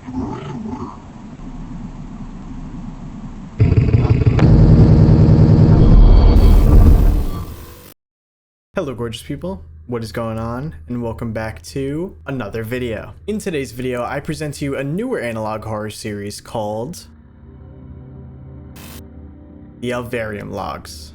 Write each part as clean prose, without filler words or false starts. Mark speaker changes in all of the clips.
Speaker 1: Hello gorgeous people, what is going on, and welcome back to another video. In today's video, I present to you a newer analog horror series called the Alvearium Logs.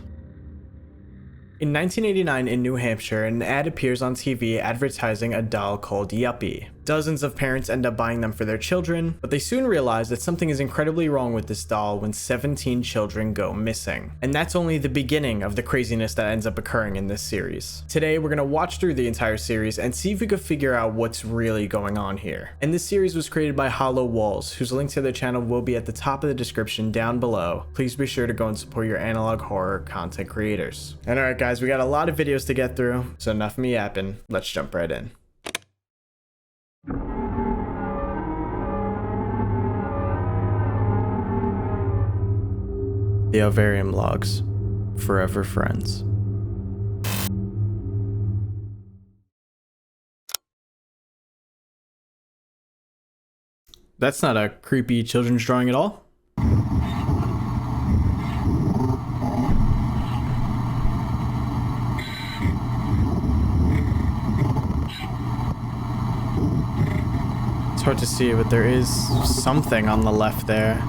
Speaker 1: In 1989 in New Hampshire, an ad appears on TV advertising a doll called Yuppy. Dozens of parents end up buying them for their children, but they soon realize that something is incredibly wrong with this doll when 17 children go missing. And that's only the beginning of the craziness that ends up occurring in this series. Today, we're gonna watch through the entire series and see if we could figure out what's really going on here. And this series was created by HOLOWALLS, whose link to their channel will be at the top of the description down below. Please be sure to go and support your analog horror content creators. And alright guys, we got a lot of videos to get through, so enough of me yapping, let's jump right in. The Alvearium Logs, Forever Friends. That's not a creepy children's drawing at all. It's hard to see, but there is something on the left there.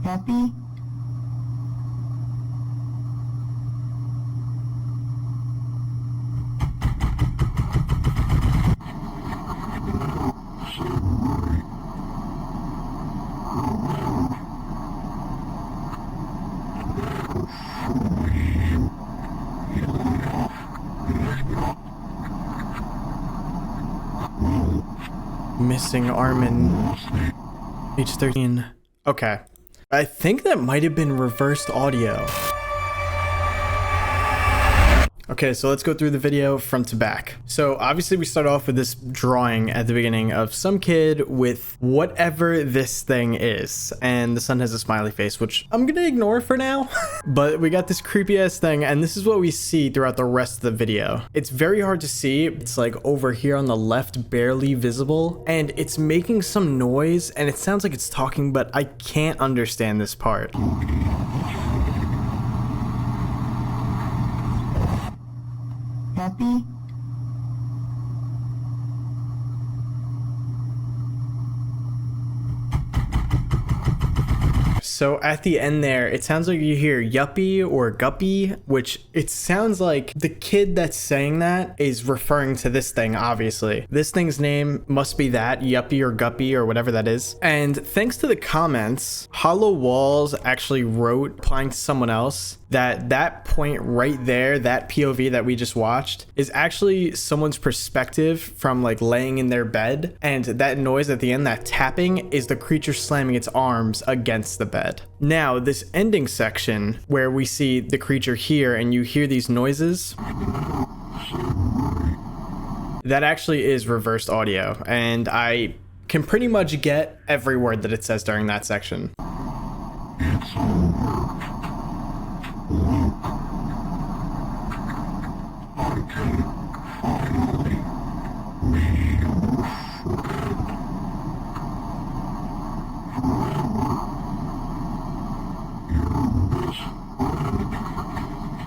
Speaker 2: Yuppy?
Speaker 1: Missing Armin, age 13. Okay. I think that might have been reversed audio. Okay, so let's go through the video front to back. So obviously we start off with this drawing at the beginning of some kid with whatever this thing is. And the son has a smiley face, which I'm gonna ignore for now. But we got this creepy ass thing, and this is what we see throughout the rest of the video. It's very hard to see. It's like over here on the left, barely visible. And it's making some noise, and it sounds like it's talking, but I can't understand this part.
Speaker 2: Yuppy?
Speaker 1: So at the end there, it sounds like you hear Yuppy or Guppy, which it sounds like the kid that's saying that is referring to this thing, obviously. This thing's name must be that, Yuppy or Guppy or whatever that is. And thanks to the comments, HOLOWALLS actually wrote, applying to someone else, that point right there, that POV that we just watched, is actually someone's perspective from like laying in their bed. And that noise at the end, that tapping, is the creature slamming its arms against the bed. Now, this ending section where we see the creature here and you hear these noises, that actually is reversed audio. And I can pretty much get every word that it says during that section.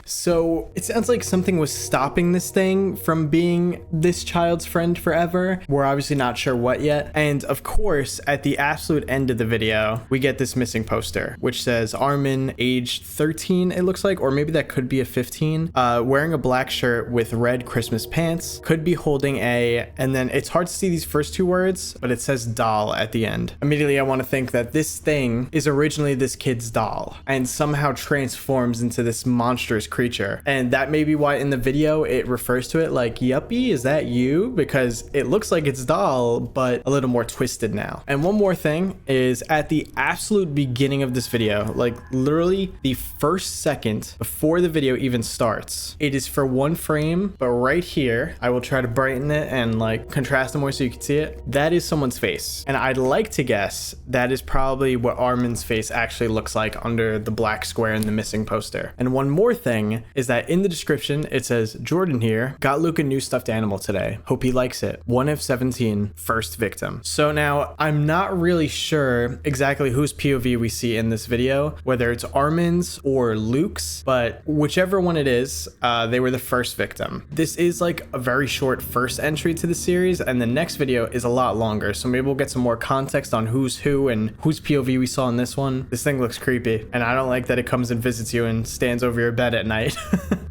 Speaker 1: So it sounds like something was stopping this thing from being this child's friend forever. We're obviously not sure what yet. And of course, at the absolute end of the video, we get this missing poster, which says Armin, age 13, it looks like, or maybe that could be a 15, wearing a black shirt with red Christmas pants, could be holding a, and then it's hard to see these first two words, but it says doll at the end. Immediately, I want to think that this thing is originally this kid's doll and somehow transforms into this monstrous creature creature. And that may be why in the video it refers to it like, Yuppy, is that you? Because it looks like it's doll, but a little more twisted now. And one more thing is at the absolute beginning of this video, like literally the first second before the video even starts, it is for 1 frame, but right here, I will try to brighten it and like contrast it more so you can see it. That is someone's face. And I'd like to guess that is probably what Armin's face actually looks like under the black square in the missing poster. And one more thing is that in the description, it says, Jordan here, got Luke a new stuffed animal today. Hope he likes it. 1 of 17, first victim. So now I'm not really sure exactly whose POV we see in this video, whether it's Armin's or Luke's, but whichever one it is, they were the first victim. This is like a very short first entry to the series, and the next video is a lot longer. So maybe we'll get some more context on who's who and whose POV we saw in this one. This thing looks creepy, and I don't like that it comes and visits you and stands over your bed at night.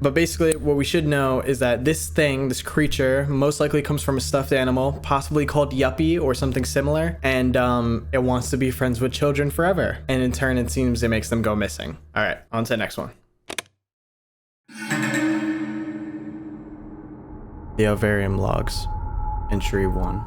Speaker 1: But basically what we should know is that this thing, this creature, most likely comes from a stuffed animal, possibly called Yuppy or something similar, and it wants to be friends with children forever. And in turn, it seems it makes them go missing. All right, on to the next one. The Alvearium Logs, Entry 1.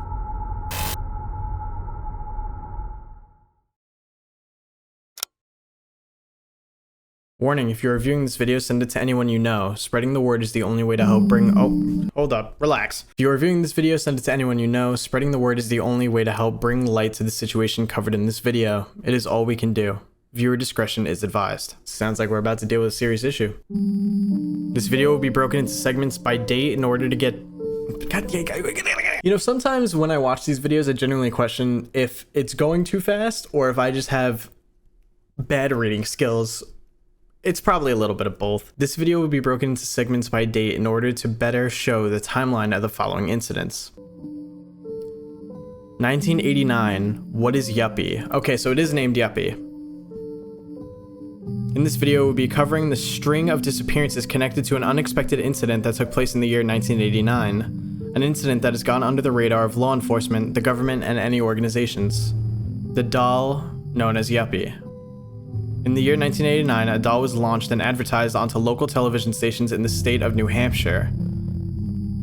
Speaker 1: Warning, if you're reviewing this video, send it to anyone you know. Spreading the word is the only way to help bring... Oh, hold up. Relax. If you're reviewing this video, send it to anyone you know. Spreading the word is the only way to help bring light to the situation covered in this video. It is all we can do. Viewer discretion is advised. Sounds like we're about to deal with a serious issue. This video will be broken into segments by date in order to get... You know, sometimes when I watch these videos, I genuinely question if it's going too fast or if I just have bad reading skills. It's probably a little bit of both. This video will be broken into segments by date in order to better show the timeline of the following incidents. 1989, what is Yuppy? Okay, so it is named Yuppy. In this video, we'll be covering the string of disappearances connected to an unexpected incident that took place in the year 1989. An incident that has gone under the radar of law enforcement, the government, and any organizations. The doll known as Yuppy. In the year 1989, a doll was launched and advertised onto local television stations in the state of New Hampshire.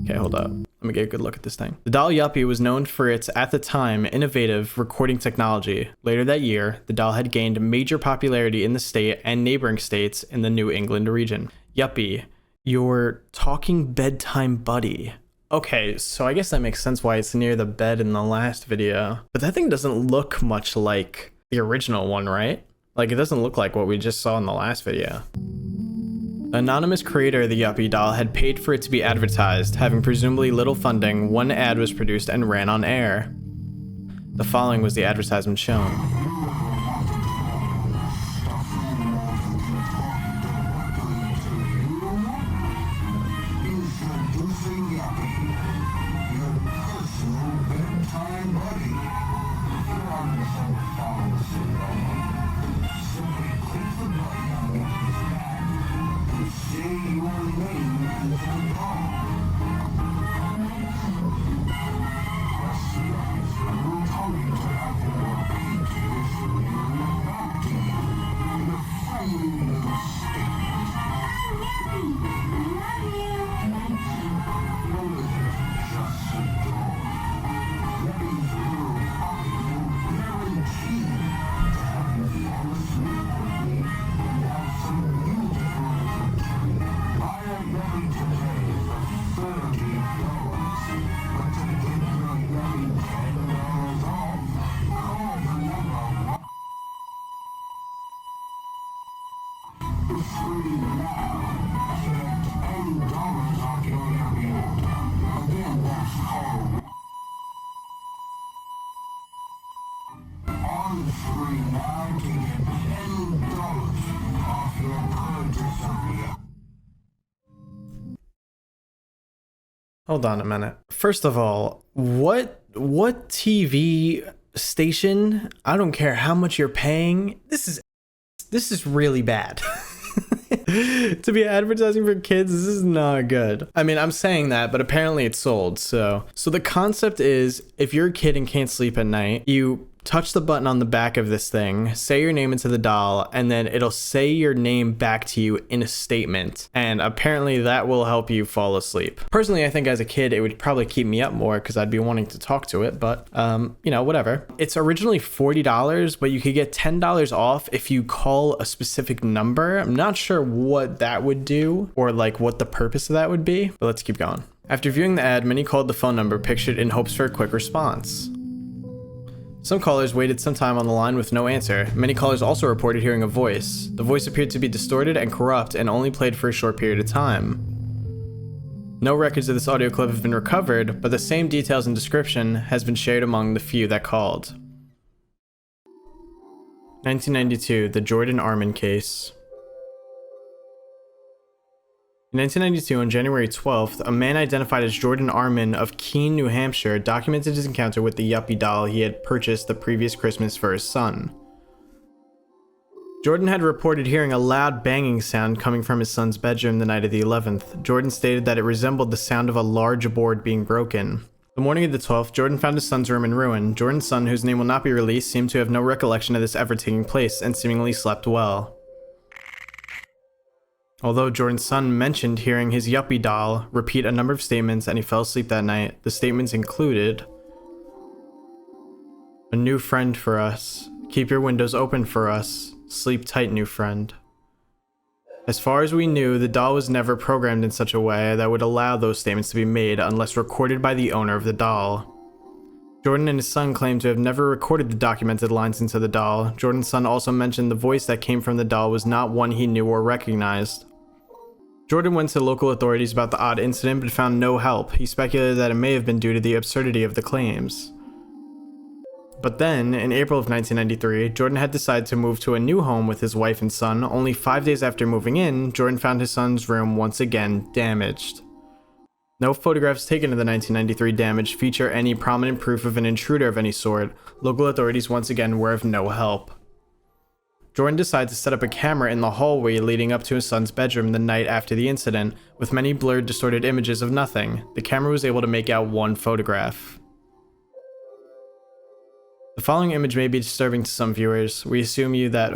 Speaker 1: Okay, hold up. Let me get a good look at this thing. The doll Yuppy was known for its, at the time, innovative recording technology. Later that year, the doll had gained major popularity in the state and neighboring states in the New England region. Yuppy, your talking bedtime buddy. Okay, so I guess that makes sense why it's near the bed in the last video. But that thing doesn't look much like the original one, right? Like, it doesn't look like what we just saw in the last video. The anonymous creator of the Yuppy doll had paid for it to be advertised. Having presumably little funding, one ad was produced and ran on air. The following was the advertisement shown. Hold on a minute. First of all, what TV station? I don't care how much you're paying. This is really bad. To be advertising for kids, this is not good. I mean, I'm saying that, but apparently it's sold. So the concept is, if you're a kid and can't sleep at night, you touch the button on the back of this thing, say your name into the doll, and then it'll say your name back to you in a statement. And apparently that will help you fall asleep. Personally, I think as a kid, it would probably keep me up more because I'd be wanting to talk to it, but you know, whatever. It's originally $40, but you could get $10 off if you call a specific number. I'm not sure what that would do or like what the purpose of that would be, but let's keep going. After viewing the ad, many called the phone number pictured in hopes for a quick response. Some callers waited some time on the line with no answer. Many callers also reported hearing a voice. The voice appeared to be distorted and corrupt and only played for a short period of time. No records of this audio clip have been recovered, but the same details and description has been shared among the few that called. 1992, the Jordan Armin case. In 1992, on January 12th, a man identified as Jordan Armin of Keene, New Hampshire, documented his encounter with the Yuppy doll he had purchased the previous Christmas for his son. Jordan had reported hearing a loud banging sound coming from his son's bedroom the night of the 11th. Jordan stated that it resembled the sound of a large board being broken. The morning of the 12th, Jordan found his son's room in ruin. Jordan's son, whose name will not be released, seemed to have no recollection of this ever taking place and seemingly slept well. Although Jordan's son mentioned hearing his Yuppy doll repeat a number of statements and he fell asleep that night, the statements included, "A new friend for us. Keep your windows open for us. Sleep tight, new friend." As far as we knew, the doll was never programmed in such a way that would allow those statements to be made unless recorded by the owner of the doll. Jordan and his son claimed to have never recorded the documented lines into the doll. Jordan's son also mentioned the voice that came from the doll was not one he knew or recognized. Jordan went to local authorities about the odd incident but found no help. He speculated that it may have been due to the absurdity of the claims. But then, in April of 1993, Jordan had decided to move to a new home with his wife and son. Only 5 days after moving in, Jordan found his son's room once again damaged. No photographs taken of the 1993 damage feature any prominent proof of an intruder of any sort. Local authorities once again were of no help. Jordan decided to set up a camera in the hallway leading up to his son's bedroom the night after the incident, with many blurred, distorted images of nothing. The camera was able to make out one photograph. The following image may be disturbing to some viewers. We assume you that...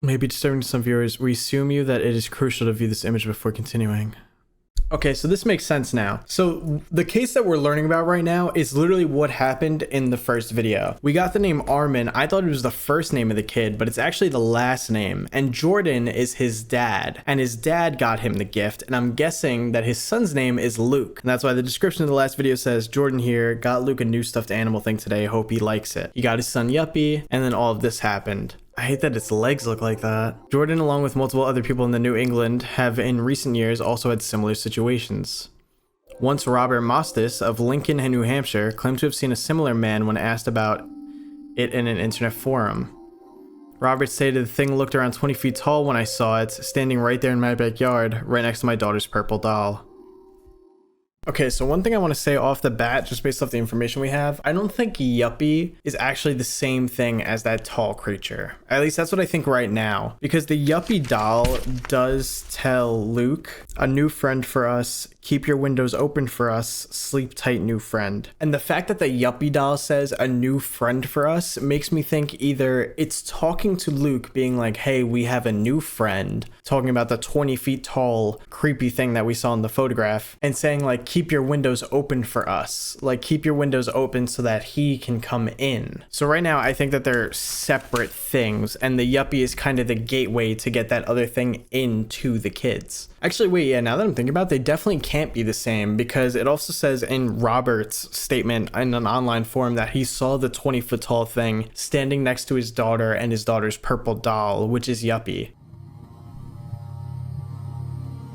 Speaker 1: May be disturbing to some viewers. We assume you that it is crucial to view this image before continuing. Okay, so this makes sense now. So the case that we're learning about right now is literally what happened in the first video. We got the name Armin. I thought it was the first name of the kid, but it's actually the last name. And Jordan is his dad. And his dad got him the gift. And I'm guessing that his son's name is Luke. And that's why the description of the last video says, Jordan here, got Luke a new stuffed animal thing today. Hope he likes it. He got his son Yuppy, and then all of this happened. I hate that its legs look like that. Jordan, along with multiple other people in the New England, have in recent years also had similar situations. Once Robert Mostis of Lincoln, New Hampshire, claimed to have seen a similar man when asked about it in an internet forum. Robert stated the thing looked around 20 feet tall when I saw it, standing right there in my backyard, right next to my daughter's purple doll. Okay, so one thing I want to say off the bat, just based off the information we have, I don't think Yuppy is actually the same thing as that tall creature. At least that's what I think right now. Because the Yuppy doll does tell Luke, a new friend for us, keep your windows open for us, sleep tight, new friend. And the fact that the Yuppy doll says a new friend for us makes me think either it's talking to Luke being like, hey, we have a new friend, talking about the 20 feet tall creepy thing that we saw in the photograph, and saying like, keep your windows open for us. Like, keep your windows open so that he can come in. So right now, I think that they're separate things, and the Yuppy is kind of the gateway to get that other thing into the kids. Actually, wait, yeah, now that I'm thinking about it, they definitely can't be the same, because it also says in Robert's statement in an online forum that he saw the 20-foot tall thing standing next to his daughter and his daughter's purple doll, which is Yuppy.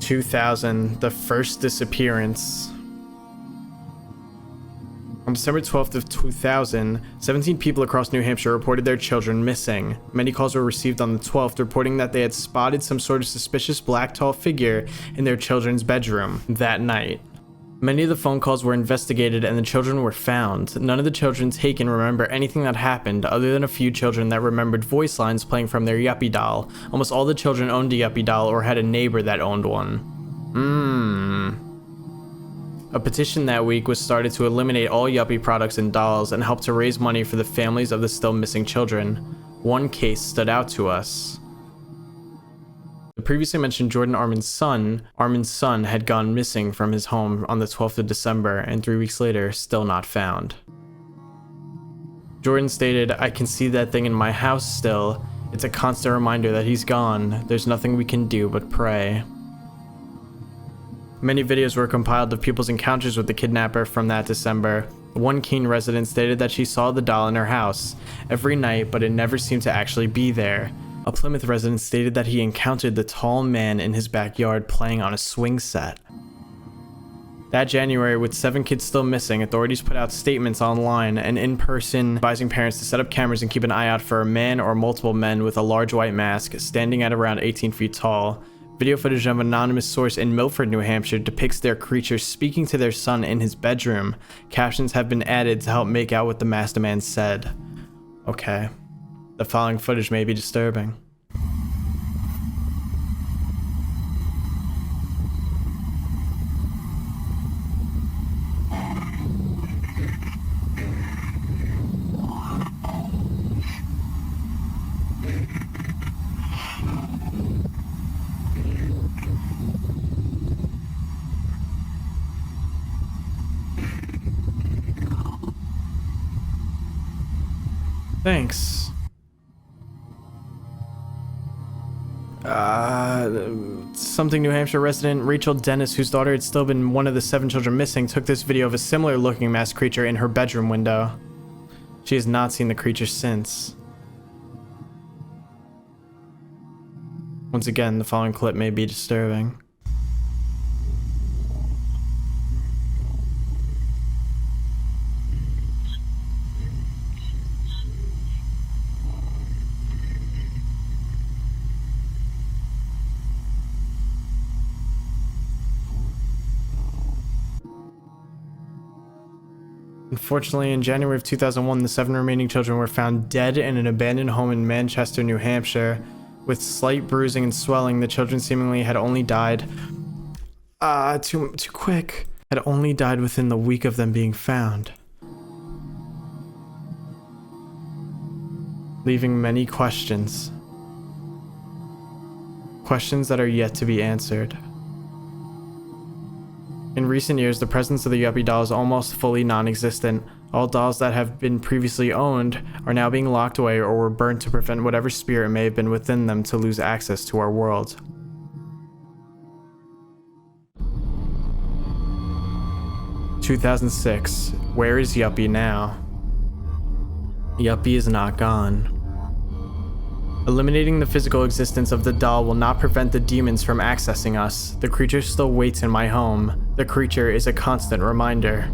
Speaker 1: 2000, the first disappearance. On December 12th of 2000, 17 people across New Hampshire reported their children missing. Many calls were received on the 12th reporting that they had spotted some sort of suspicious black tall figure in their children's bedroom that night. Many of the phone calls were investigated and the children were found. None of the children taken remember anything that happened other than a few children that remembered voice lines playing from their Yuppy doll. Almost all the children owned a Yuppy doll or had a neighbor that owned one. A petition that week was started to eliminate all Yuppy products and dolls and help to raise money for the families of the still missing children. One case stood out to us. The previously mentioned Jordan Armin's son had gone missing from his home on the 12th of December and 3 weeks later, still not found. Jordan stated, "I can see that thing in my house still. It's a constant reminder that he's gone. There's nothing we can do but pray." Many videos were compiled of people's encounters with the kidnapper from that December. One Keene resident stated that she saw the doll in her house every night, but it never seemed to actually be there. A Plymouth resident stated that he encountered the tall man in his backyard playing on a swing set. That January, with 7 kids still missing, authorities put out statements online and in person advising parents to set up cameras and keep an eye out for a man or multiple men with a large white mask standing at around 18 feet tall. Video footage of an anonymous source in Milford, New Hampshire depicts their creature speaking to their son in his bedroom. Captions have been added to help make out what the masked man said. Okay. The following footage may be disturbing. Thanks. Something New Hampshire resident Rachel Dennis, whose daughter had still been one of the 7 children missing, took this video of a similar looking masked creature in her bedroom window. She has not seen the creature since. Once again, the following clip may be disturbing. Unfortunately, in January of 2001, the 7 remaining children were found dead in an abandoned home in Manchester, New Hampshire. With slight bruising and swelling, the children seemingly had only died... too quick. Had only died within the week of them being found. Leaving many questions. Questions that are yet to be answered. In recent years, the presence of the Yuppy doll is almost fully non-existent. All dolls that have been previously owned are now being locked away or were burnt to prevent whatever spirit may have been within them to lose access to our world. (2006) Where is Yuppy now? Yuppy is not gone. Eliminating the physical existence of the doll will not prevent the demons from accessing us. The creature still waits in my home. The creature is a constant reminder.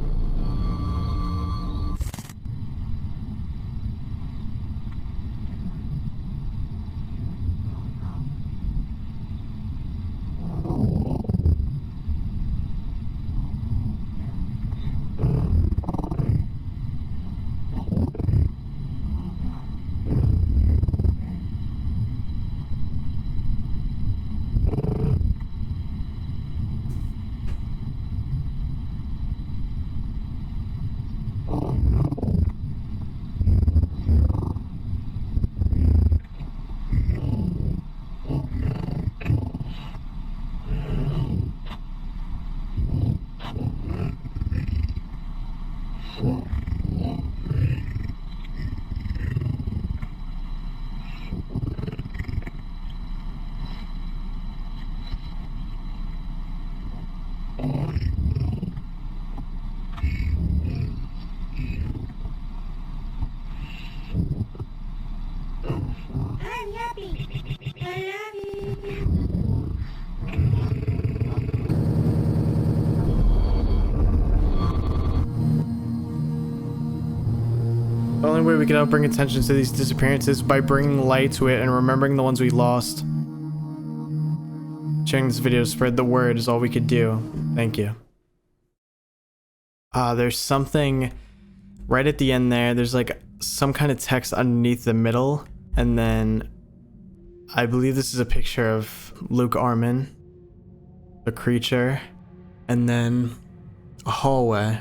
Speaker 2: I'm Yuppy. I love you.
Speaker 1: The only way we can help bring attention to these disappearances is by bringing light to it and remembering the ones we lost. Sharing this video to spread the word is all we could do. Thank you. There's something right at the end there. There's like some kind of text underneath the middle, and then I believe this is a picture of Luke Armin. the creature, and then a hallway.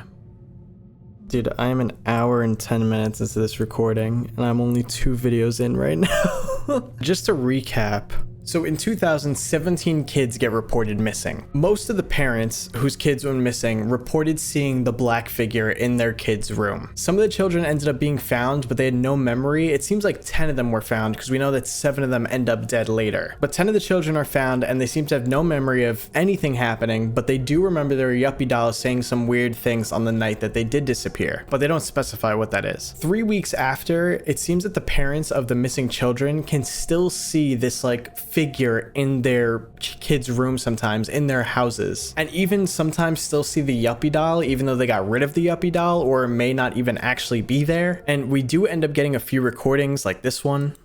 Speaker 1: Dude, I am an hour and 10 minutes into this recording, and I'm only 2 videos in right now. Just to recap. So in 2000, 17 kids get reported missing. Most of the parents whose kids went missing reported seeing the black figure in their kids' room. Some of the children ended up being found, but they had no memory. It seems like 10 of them were found because we know that 7 of them end up dead later. But 10 of the children are found and they seem to have no memory of anything happening, but they do remember their Yuppy doll saying some weird things on the night that they did disappear, but they don't specify what that is. 3 weeks after, it seems that the parents of the missing children can still see this like figure in their kids' room sometimes, in their houses, and even sometimes still see the Yuppy doll even though they got rid of the Yuppy doll or may not even actually be there. And we do end up getting a few recordings like this one.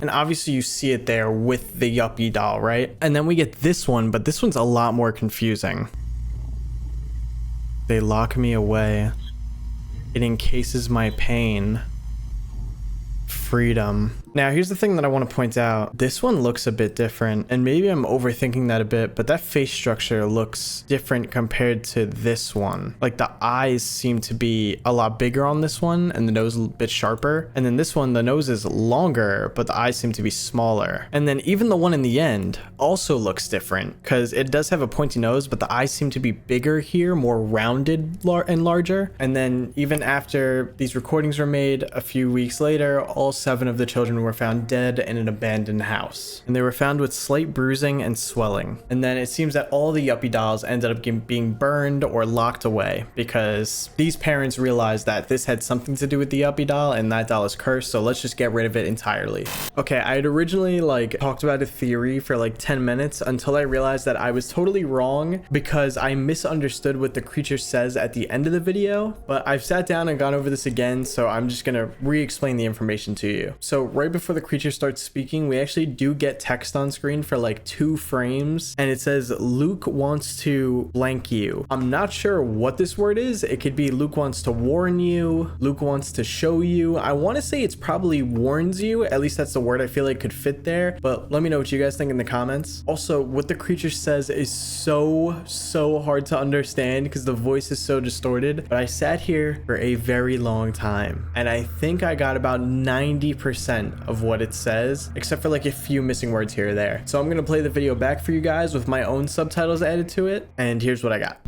Speaker 1: And obviously you see it there with the Yuppy doll, right? And then we get this one, but this one's a lot more confusing. They lock me away. It encases my pain. Freedom. Now, here's the thing that I want to point out. This one looks a bit different, and maybe I'm overthinking that a bit, but that face structure looks different compared to this one. Like the eyes seem to be a lot bigger on this one, and the nose a bit sharper. And then this one, the nose is longer, but the eyes seem to be smaller. And then even the one in the end also looks different, because it does have a pointy nose, but the eyes seem to be bigger here, more rounded and larger. And then even after these recordings were made, a few weeks later, all 7 of the children were found dead in an abandoned house, and they were found with slight bruising and swelling. And then it seems that all the Yuppy dolls ended up being burned or locked away because these parents realized that this had something to do with the Yuppy doll and that doll is cursed, so let's just get rid of it entirely. Okay, I had originally like talked about a theory for like 10 minutes until I realized that I was totally wrong because I misunderstood what the creature says at the end of the video. But I've sat down and gone over this again, so I'm just gonna re-explain the information to you. So right before the creature starts speaking, we actually do get text on screen for like 2 frames, and it says Luke wants to blank you. I'm not sure what this word is. It could be Luke wants to warn you, Luke wants to show you. I want to say it's probably warns you, at least that's the word I feel like could fit there, but let me know what you guys think in the comments. Also, what the creature says is so hard to understand because the voice is so distorted, but I sat here for a very long time and I think I got about 90% of what it says, except for like a few missing words here or there. So I'm gonna play the video back for you guys with my own subtitles added to it, and here's what I got.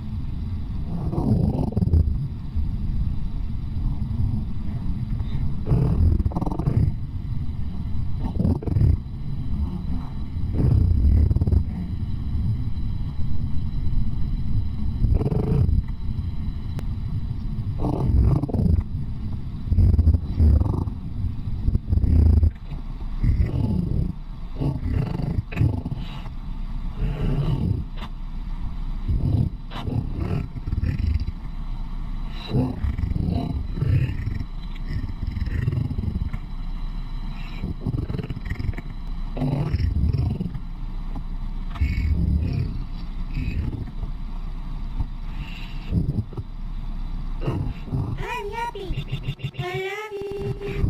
Speaker 2: I'm Yuppy. I love you.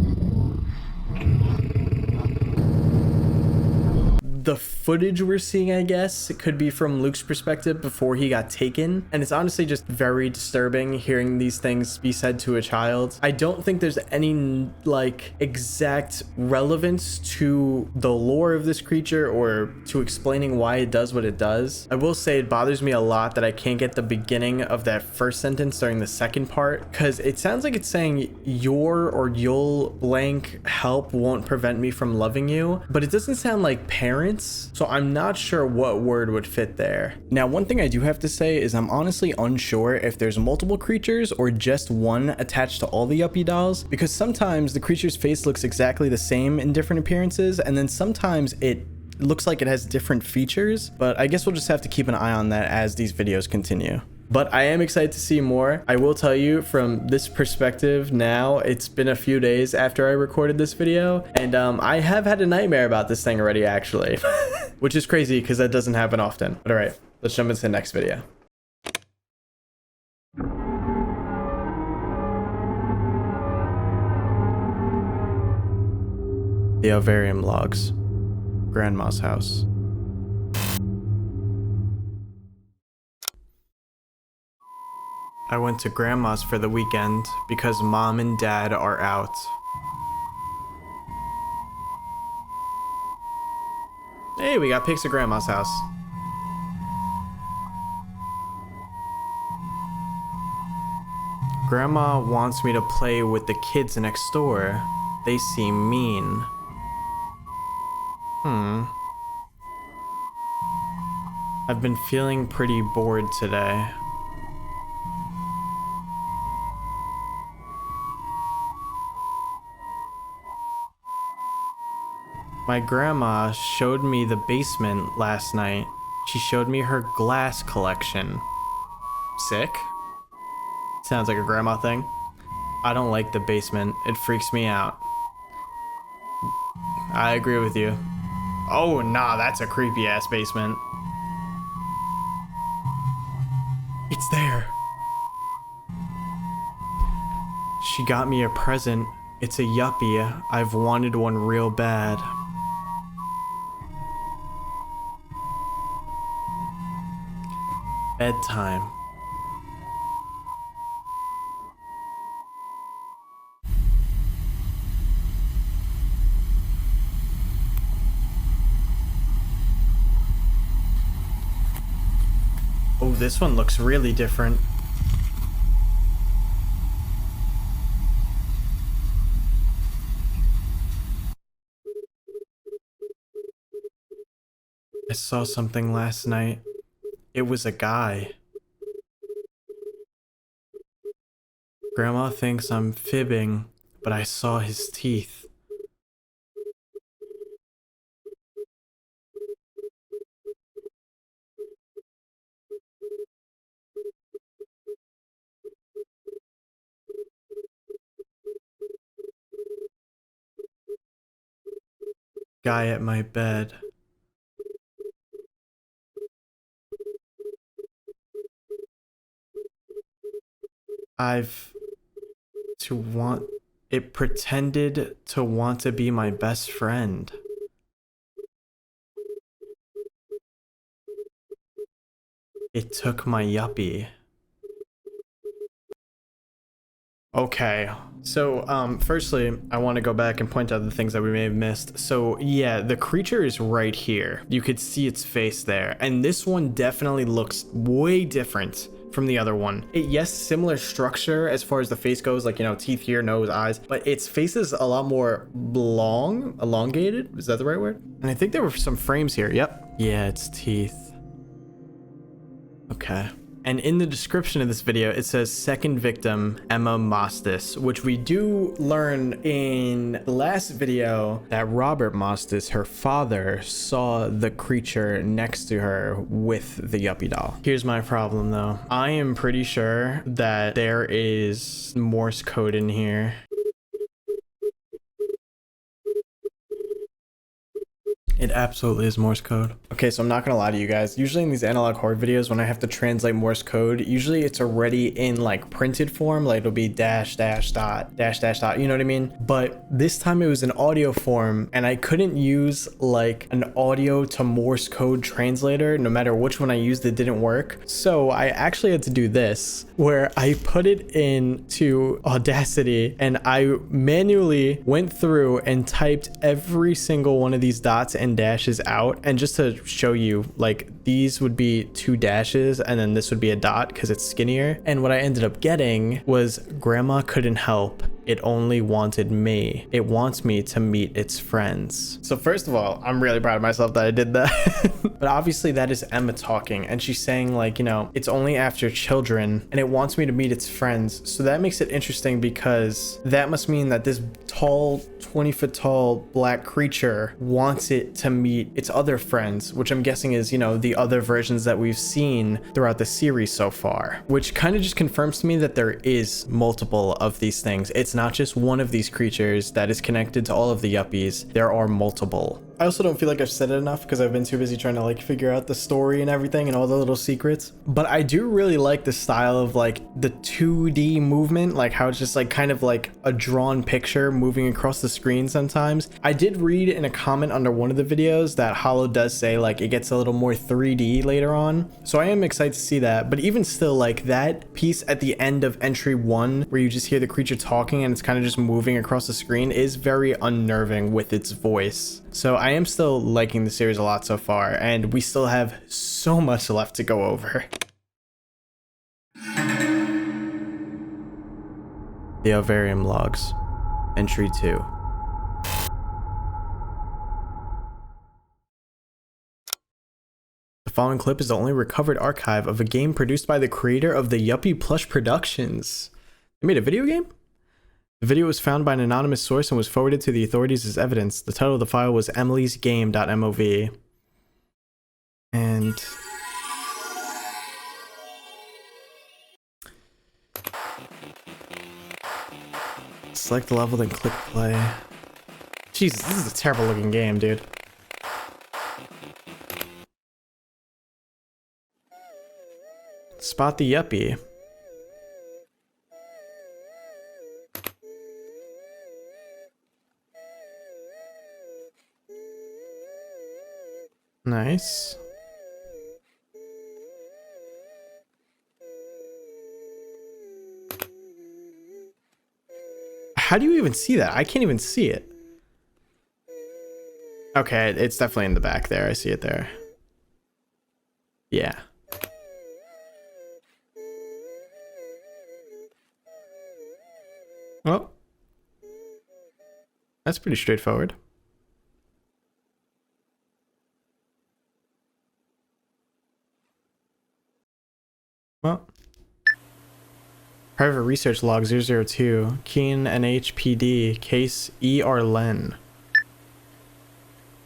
Speaker 1: The footage we're seeing, I guess, it could be from Luke's perspective before he got taken, and it's honestly just very disturbing hearing these things be said to a child. I don't think there's any like exact relevance to the lore of this creature or to explaining why it does what it does. I will say it bothers me a lot that I can't get the beginning of that first sentence during the second part, because it sounds like it's saying your or you'll blank help won't prevent me from loving you, but it doesn't sound like parents. So I'm not sure what word would fit there. Now, one thing I do have to say is I'm honestly unsure if there's multiple creatures or just one attached to all the Yuppy dolls, because sometimes the creature's face looks exactly the same in different appearances, and then sometimes it looks like it has different features, but I guess we'll just have to keep an eye on that as these videos continue. But I am excited to see more. I will tell you from this perspective now, it's been a few days after I recorded this video, and I have had a nightmare about this thing already, actually, which is crazy because that doesn't happen often. But all right, let's jump into the next video. The Alvearium Logs. Grandma's house. I went to Grandma's for the weekend because Mom and Dad are out. Hey, we got pics of Grandma's house. Grandma wants me to play with the kids next door. They seem mean. I've been feeling pretty bored today. My grandma showed me the basement last night. She showed me her glass collection. Sick? Sounds like a grandma thing. I don't like the basement. It freaks me out. I agree with you. Oh, nah, that's a creepy ass basement. It's there. She got me a present. It's a Yuppy. I've wanted one real bad. Bedtime. Oh, this one looks really different. I saw something last night. It was a guy. Grandma thinks I'm fibbing, but I saw his teeth. Guy at my bed. It pretended to want to be my best friend. It took my Yuppy. Okay, so firstly, I want to go back and point out the things that we may have missed. So yeah, the creature is right here. You could see its face there, and this one definitely looks way different from the other one. Yes, similar structure as far as the face goes, like, you know, teeth here, nose, eyes, but its face is a lot more elongated. Is that the right word? And I think there were some frames here. Yep. Yeah, it's teeth. Okay. And in the description of this video, it says second victim, Emma Mostis, which we do learn in the last video that Robert Mostis, her father, saw the creature next to her with the Yuppy doll. Here's my problem though. I am pretty sure that there is Morse code in here. It absolutely is Morse code. Okay, so I'm not gonna lie to you guys. Usually in these analog horror videos, when I have to translate Morse code, usually it's already in like printed form, like it'll be dash, dash, dot, dash, dash, dot, you know what I mean? But this time it was in audio form and I couldn't use like an audio to Morse code translator. No matter which one I used, it didn't work. So I actually had to do this, where I put it into Audacity and I manually went through and typed every single one of these dots and dashes out. And just to show you, like, these would be 2 dashes and then this would be a dot because it's skinnier. And what I ended up getting was grandma couldn't help. It only wanted me. It wants me to meet its friends. So first of all, I'm really proud of myself that I did that. But obviously that is Emma talking and she's saying, like, you know, it's only after children and it wants me to meet its friends. So that makes it interesting because that must mean that this tall, 20-foot tall black creature wants it to meet its other friends, which I'm guessing is, you know, the other versions that we've seen throughout the series so far, which kind of just confirms to me that there is multiple of these things. It's not just one of these creatures that is connected to all of the Yuppies. There are multiple. I also don't feel like I've said it enough because I've been too busy trying to like figure out the story and everything and all the little secrets. But I do really like the style of like the 2D movement, like how it's just like kind of like a drawn picture moving across the screen sometimes. I did read in a comment under one of the videos that Hollow does say like it gets a little more 3D later on. So I am excited to see that. But even still, like that piece at the end of entry 1 where you just hear the creature talking and it's kind of just moving across the screen is very unnerving with its voice. So I am still liking the series a lot so far, and we still have so much left to go over. The Alvearium Logs, Entry 2. The following clip is the only recovered archive of a game produced by the creator of the Yuppy plush productions. They made a video game? The video was found by an anonymous source and was forwarded to the authorities as evidence. The title of the file was emilysgame.mov. And select the level, then click play. Jesus, this is a terrible looking game, dude. Spot the Yuppy. Nice. How do you even see that? I can't even see it. Okay, it's definitely in the back there. I see it there. Yeah. Well, that's pretty straightforward. Well, Private Research Log 002, Keene NHPD, case E.R. Len.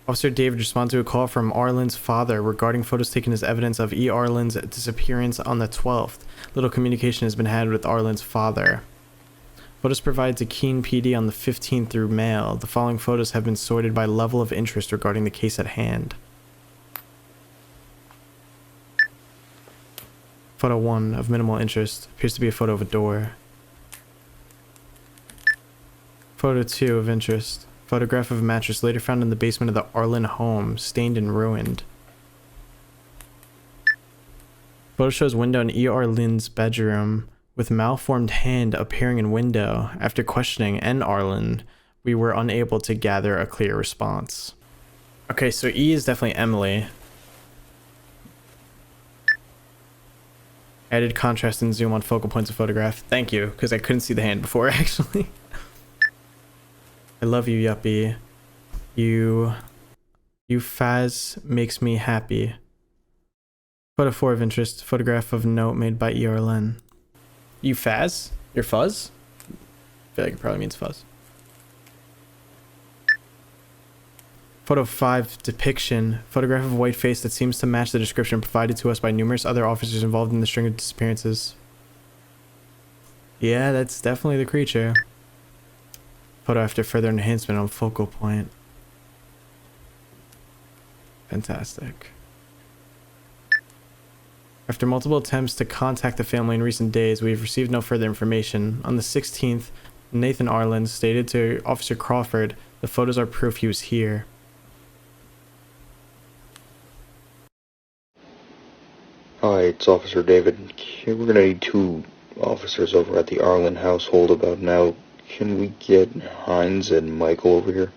Speaker 1: Officer David responded to a call from Arlen's father regarding photos taken as evidence of E. Arlen's disappearance on the 12th. Little communication has been had with Arlen's father. Photos provided to Keene PD on the 15th through mail. The following photos have been sorted by level of interest regarding the case at hand. Photo 1 of minimal interest appears to be a photo of a door. Photo 2 of interest. Photograph of a mattress later found in the basement of the Arlen home, stained and ruined. Photo shows window in E. Arlen's bedroom, with malformed hand appearing in window. After questioning N. Arlen, we were unable to gather a clear response. Okay, so E is definitely Emily. Added contrast and zoom on focal points of photograph. Thank you, because I couldn't see the hand before, actually. I love you, Yuppy. You Faz makes me happy. Photo 4 of interest. Photograph of note made by E.R. Len. You Faz? Your fuzz? I feel like it probably means fuzz. Photo 5 depiction. Photograph of a white face that seems to match the description provided to us by numerous other officers involved in the string of disappearances. Yeah, that's definitely the creature. Photo after further enhancement on focal point. Fantastic. After multiple attempts to contact the family in recent days, we've received no further information. On the 16th, Nathan Arlen stated to Officer Crawford, the photos are proof he was here.
Speaker 3: Hi, it's Officer David. We're gonna need 2 officers over at the Arlen household about now. Can we get Hines and Michael over here?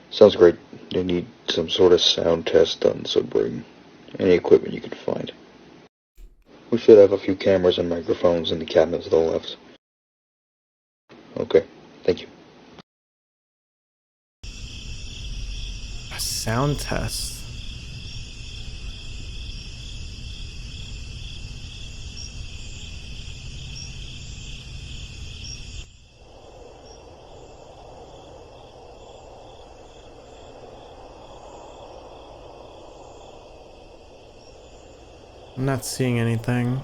Speaker 3: Sounds great. They need some sort of sound test done, so bring any equipment you can find. We should have a few cameras and microphones in the cabinet to the left. Okay, thank you.
Speaker 1: A sound test. I'm not seeing anything.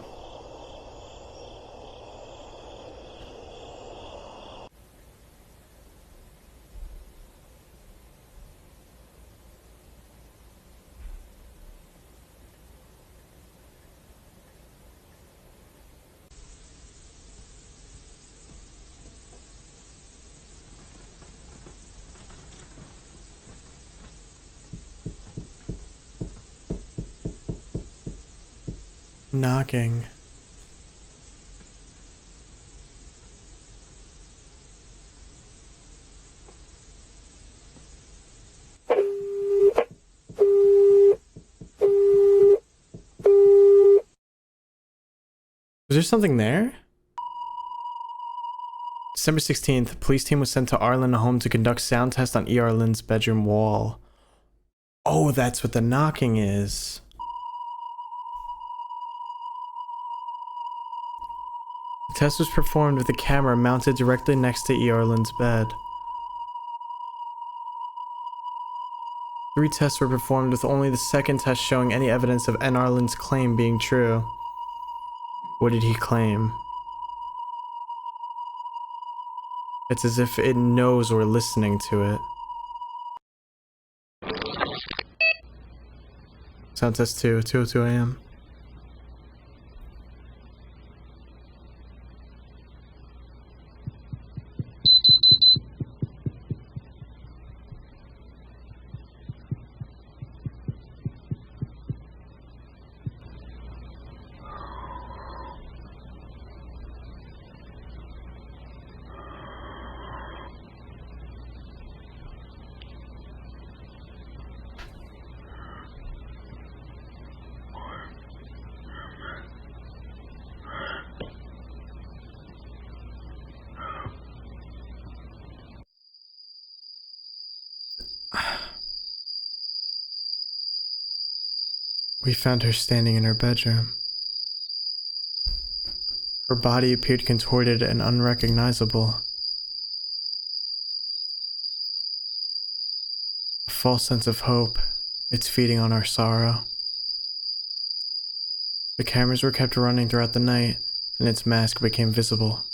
Speaker 1: knocking. Was there something there? December 16th, a police team was sent to Arlen home to conduct sound tests on Arlen's bedroom wall. Oh, that's what the knocking is. The test was performed with a camera mounted directly next to Arlen's bed. 3 tests were performed, with only the second test showing any evidence of Arlen's claim being true. What did he claim? It's as if it knows we're listening to it. Sound test 2, 2:02 a.m. We found her standing in her bedroom. Her body appeared contorted and unrecognizable. A false sense of hope. It's feeding on our sorrow. The cameras were kept running throughout the night, and its mask became visible.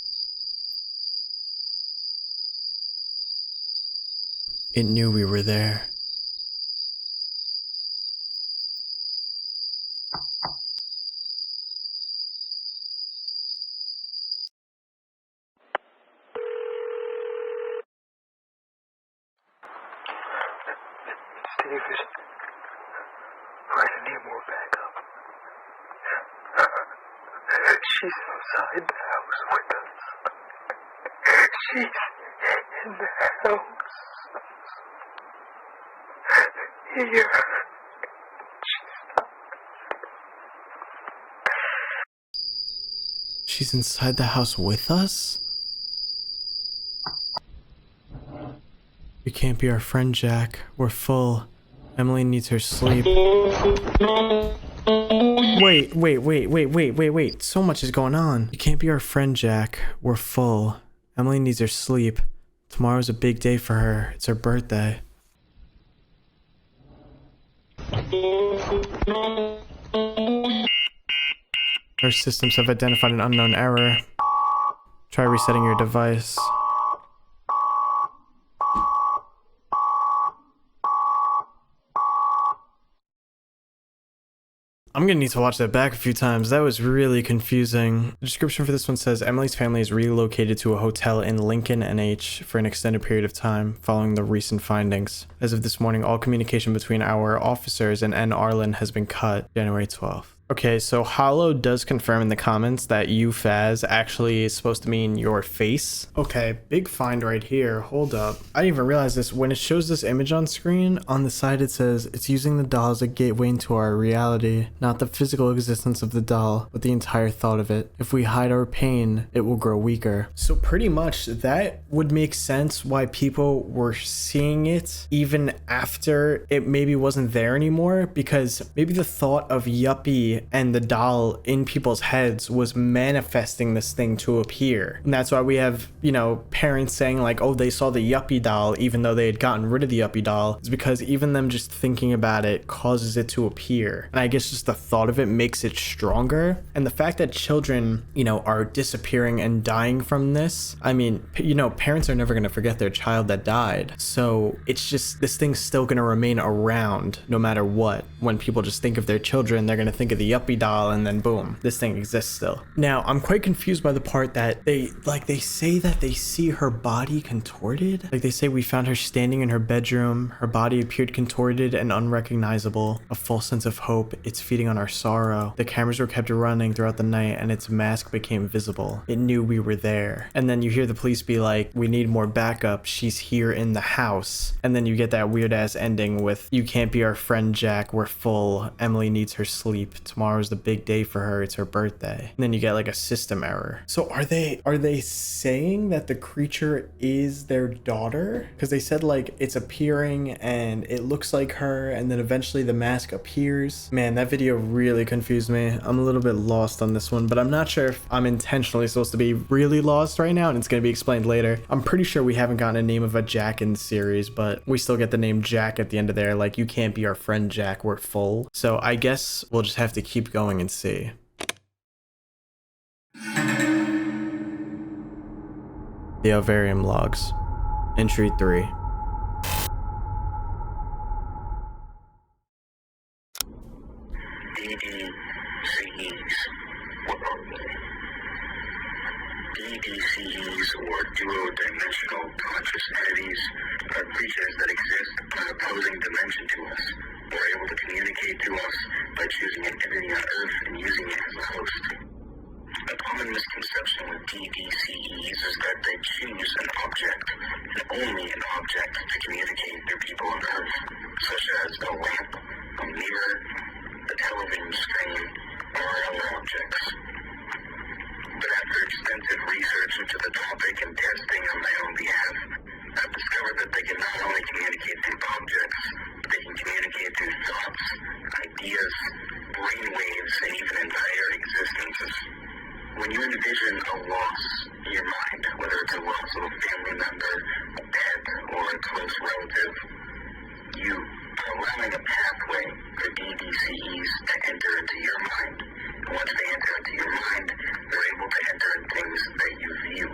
Speaker 1: It knew we were there.
Speaker 3: David, we're gonna need more backup. She's outside the house with us. She's in the house. Here.
Speaker 1: She's inside the house with us? You can't be our friend, Jack. We're full. Emily needs her sleep. Wait. So much is going on. You can't be our friend, Jack. We're full. Emily needs her sleep. Tomorrow's a big day for her. It's her birthday. Our systems have identified an unknown error. Try resetting your device. I'm gonna need to watch that back a few times. That was really confusing. The description for this one says Emily's family is relocated to a hotel in Lincoln, NH for an extended period of time following the recent findings. As of this morning, all communication between our officers and N. Arlen has been cut. January 12th. Okay, so Hollow does confirm in the comments that you Faz actually is supposed to mean your face. Okay, big find right here. Hold up. I didn't even realize this. When it shows this image on screen, on the side it says it's using the doll as a gateway into our reality. Not the physical existence of the doll, but the entire thought of it. If we hide our pain, it will grow weaker. So pretty much that would make sense why people were seeing it even after it maybe wasn't there anymore, because maybe the thought of Yuppy and the doll in people's heads was manifesting this thing to appear. And that's why we have, you know, parents saying like, oh, they saw the Yuppy doll even though they had gotten rid of the Yuppy doll. It's because even them just thinking about it causes it to appear. And I guess just the thought of it makes it stronger. And the fact that children, you know, are disappearing and dying from this, I mean, you know, parents are never going to forget their child that died. So it's just, this thing's still going to remain around no matter what. When people just think of their children, they're going to think of the the Yuppy doll, and then boom, this thing exists still. Now, I'm quite confused by the part that they say that they see her body contorted. Like, they say we found her standing in her bedroom. Her body appeared contorted and unrecognizable. A false sense of hope. It's feeding on our sorrow. The cameras were kept running throughout the night, and its mask became visible. It knew we were there. And then you hear the police be like, we need more backup. She's here in the house. And then you get that weird ass ending with, you can't be our friend, Jack. We're full. Emily needs her sleep. Tomorrow's the big day for her. It's her birthday. And then you get like a system error. So are they saying that the creature is their daughter? Because they said like it's appearing and it looks like her, and then eventually the mask appears. Man, that video really confused me. I'm a little bit lost on this one, but I'm not sure if I'm intentionally supposed to be really lost right now, and it's going to be explained later. I'm pretty sure we haven't gotten a name of a Jack in the series, but we still get the name Jack at the end of there. Like, you can't be our friend, Jack. We're full. So I guess we'll just have to keep going and see. The Alvearium Logs, Entry 3.
Speaker 4: DDCEs, or duo-dimensional conscious entities, are creatures that exist in an opposing dimension to us. They're able to communicate to us by choosing an entity on Earth and using it as a host. A common misconception with DDCEs is that they choose an object, and only an object, to communicate to people on Earth, such as a lamp, a mirror, a television screen, or other objects. But after extensive research into the topic and testing on my own behalf, I've discovered that they can not only communicate through objects, but they can communicate through thoughts, ideas, brain waves, and even entire existences. When you envision a loss in your mind, whether it's a loss of a family member, a pet, or a close relative, you are allowing a pathway for DDCEs to enter into your mind. And once they enter into your mind, they're able to enter in things that you view.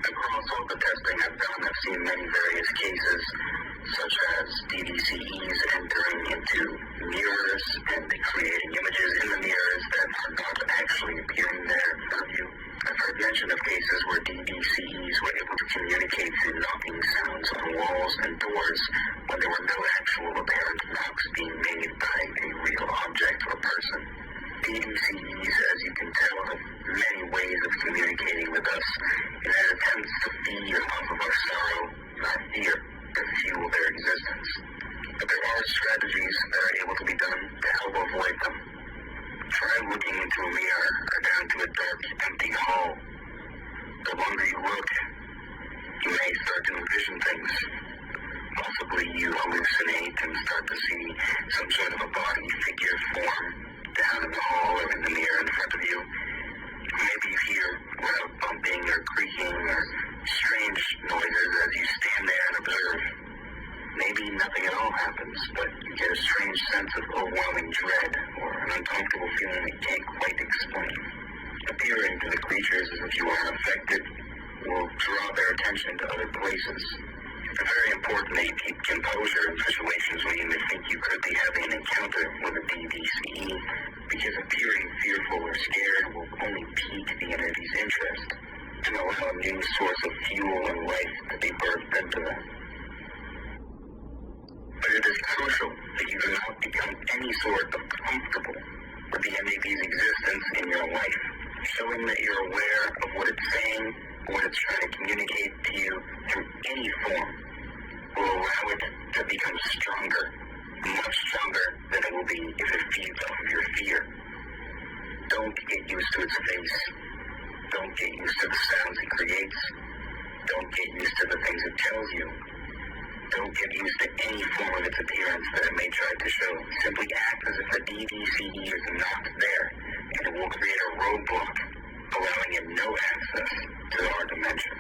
Speaker 4: Across all the testing I've done, I've seen many various cases, such as DDCEs entering into mirrors and creating images in the mirrors that are not actually appearing there in front of you. I've heard mention of cases where DDCEs were able to communicate through knocking sounds on walls and doors when there were no actual apparent knocks being made by a real object or person. DDCEs, as you can tell, have many ways of communicating with us in an attempt to feed off of our sorrow, not fear, to fuel their existence. But there are strategies that are able to be done to help avoid them. Try looking into a mirror or down to a dark, empty hall. The longer you look, you may start to envision things. Possibly you hallucinate and start to see some sort of a body figure form down in the hall or in the mirror in front of you. Maybe you hear loud bumping or creaking or strange noises as you stand there and observe. Maybe nothing at all happens, but you get a strange sense of overwhelming dread or an uncomfortable feeling that you can't quite explain. Appearing to the creatures as if you are unaffected will draw their attention to other places. It's very important that you keep composure in situations where you may think you could be having an encounter with a DDCE, because appearing fearful or scared will only pique the entity's interest and allow a new source of fuel and life to be birthed into them. But it is crucial that you do not become any sort of comfortable with the entity's existence in your life. Showing that you're aware of what it's saying, what it's trying to communicate to you through any form, will allow it to become stronger, much stronger than it will be if it feeds off of your fear. Don't get used to its face. Don't get used to the sounds it creates. Don't get used to the things it tells you. Don't get used to any form of its appearance that it may try to show. Simply act as if the DDCE is not there, and it will create a roadblock, allowing it no access to our dimension.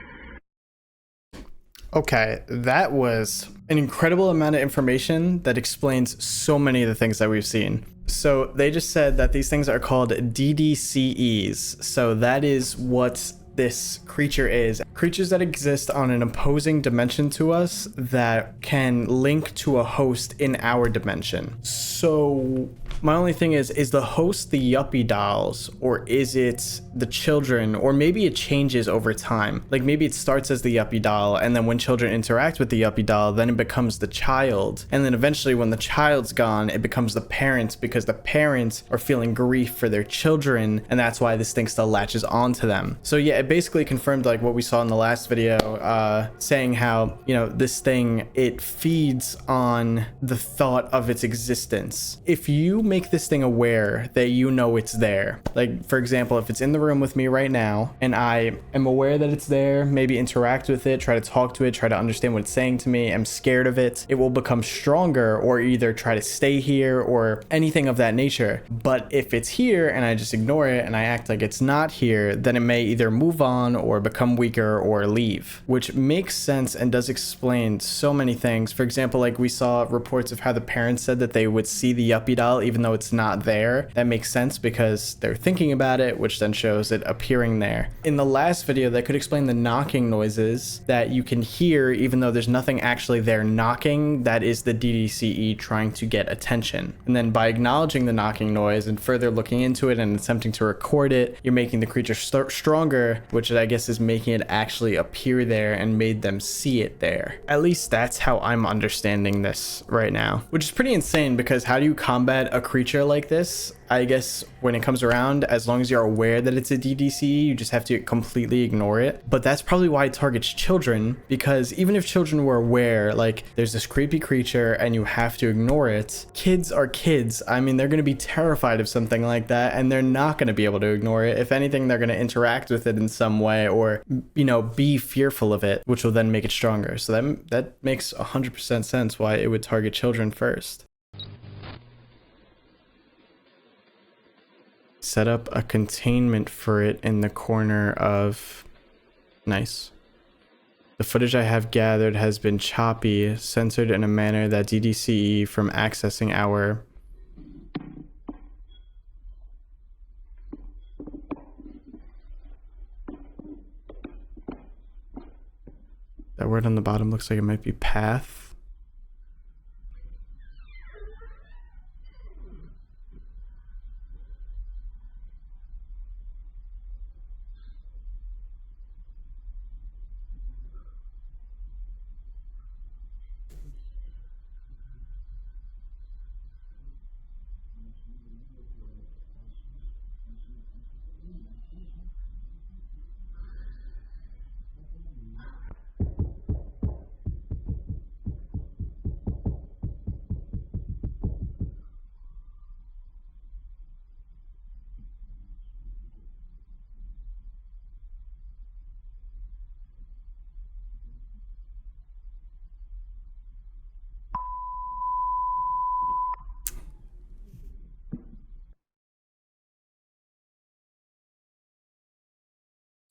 Speaker 1: Okay, that was an incredible amount of information that explains so many of the things that we've seen. So they just said that these things are called DDCEs. So that is what this creature is. Creatures that exist on an opposing dimension to us that can link to a host in our dimension. So My only thing is the host the Yuppy dolls, or is it the children, or maybe it changes over time. Like maybe it starts as the Yuppy doll, and then when children interact with the Yuppy doll, then it becomes the child. And then eventually when the child's gone, it becomes the parents, because the parents are feeling grief for their children, and that's why this thing still latches onto them. So yeah, it basically confirmed like what we saw in the last video, saying how, you know, this thing, it feeds on the thought of its existence. If you make this thing aware that you know it's there, like for example, if it's in the room with me right now and I am aware that it's there, maybe interact with it, try to talk to it, try to understand what it's saying to me, I'm scared of it, it will become stronger, or either try to stay here or anything of that nature. But if it's here and I just ignore it and I act like it's not here, then it may either move on or become weaker or leave, which makes sense and does explain so many things. For example, like we saw reports of how the parents said that they would see the Yuppy doll even though it's not there. That makes sense because they're thinking about it, which then shows it appearing there. In the last video, that could explain the knocking noises that you can hear even though there's nothing actually there knocking. That is the DDCE trying to get attention. And then by acknowledging the knocking noise and further looking into it and attempting to record it, you're making the creature stronger, which I guess is making it actually appear there and made them see it there. At least that's how I'm understanding this right now, which is pretty insane, because how do you combat a creature like this? I guess when it comes around, as long as you're aware that it's a DDCE, you just have to completely ignore it. But that's probably why it targets children, because even if children were aware, like there's this creepy creature and you have to ignore it, kids are kids. I mean, they're going to be terrified of something like that, and they're not going to be able to ignore it. If anything, they're going to interact with it in some way, or, you know, be fearful of it, which will then make it stronger. So that makes 100% sense why it would target children first. Set up a containment for it in the corner of... Nice. The footage I have gathered has been choppy, censored in a manner that DDCE from accessing our... That word on the bottom looks like it might be path.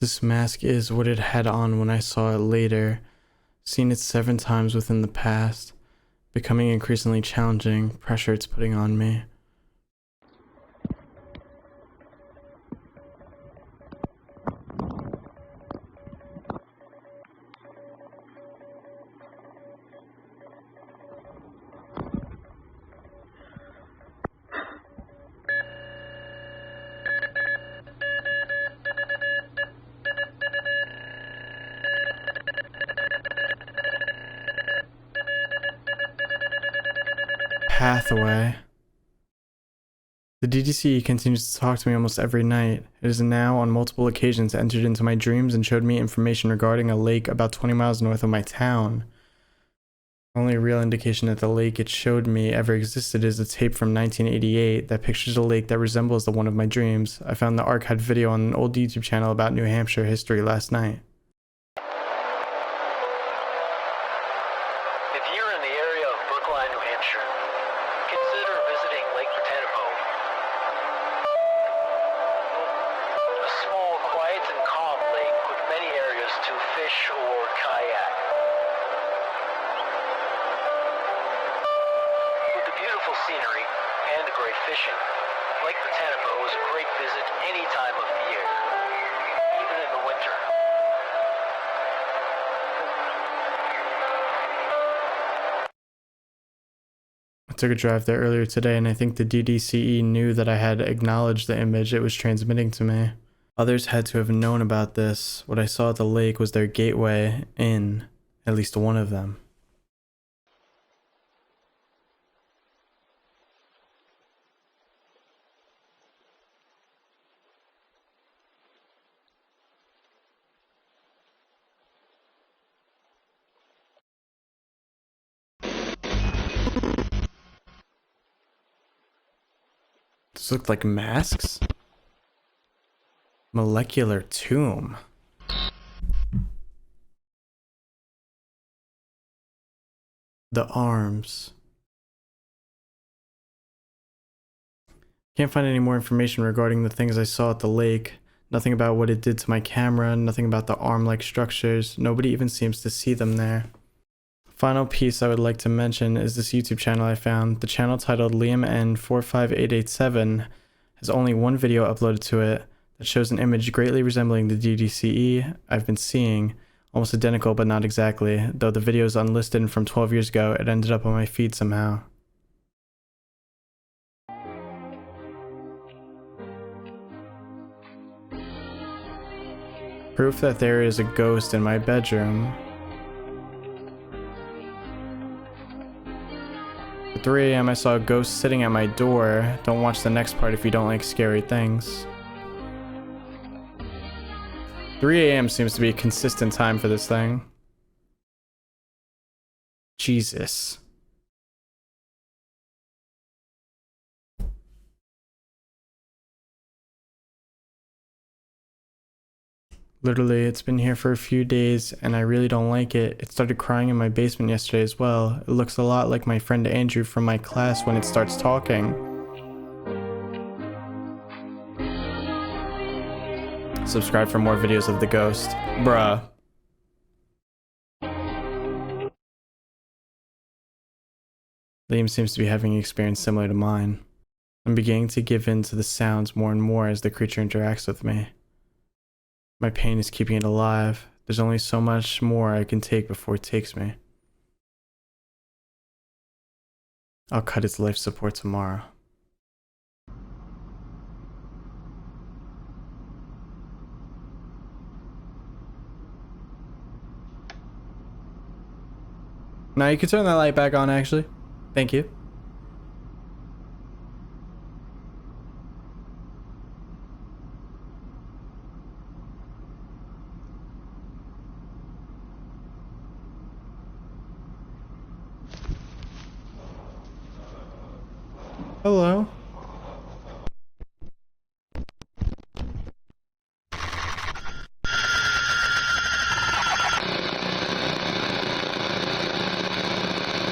Speaker 1: This mask is what it had on when I saw it later. Seen it 7 times within the past. Becoming increasingly challenging. Pressure it's putting on me. Pathway. The DDC continues to talk to me almost every night. It has now on multiple occasions entered into my dreams and showed me information regarding a lake about 20 miles north of my town. The only real indication that the lake it showed me ever existed is a tape from 1988 that pictures a lake that resembles the one of my dreams. I found the archived video on an old YouTube channel about New Hampshire history last night.
Speaker 5: Scenery and great fishing. Lake Botanico is a great visit any time of the year, even in the winter.
Speaker 1: took a drive there earlier today, and I think the DDCE knew that I had acknowledged the image it was transmitting to me. Others had to have known about this. What I saw at the lake was their gateway in, at least one of them. These look like masks? Molecular tomb. The arms. Can't find any more information regarding the things I saw at the lake. Nothing about what it did to my camera, nothing about the arm-like structures. Nobody even seems to see them there. Final piece I would like to mention is this YouTube channel I found. The channel titled Liam N45887 has only one video uploaded to it that shows an image greatly resembling the DDCE I've been seeing, almost identical but not exactly. Though the video is unlisted and from 12 years ago, it ended up on my feed somehow. Proof that there is a ghost in my bedroom. At 3 AM I saw a ghost sitting at my door. Don't watch the next part if you don't like scary things. 3 AM seems to be a consistent time for this thing. Jesus. Literally, it's been here for a few days and I really don't like it. It started crying in my basement yesterday as well. It looks a lot like my friend Andrew from my class when it starts talking. Subscribe for more videos of the ghost. Bruh. Liam seems to be having an experience similar to mine. I'm beginning to give in to the sounds more and more as the creature interacts with me. My pain is keeping it alive. There's only so much more I can take before it takes me. I'll cut its life support tomorrow. Now you can turn that light back on, actually. Thank you. Hello.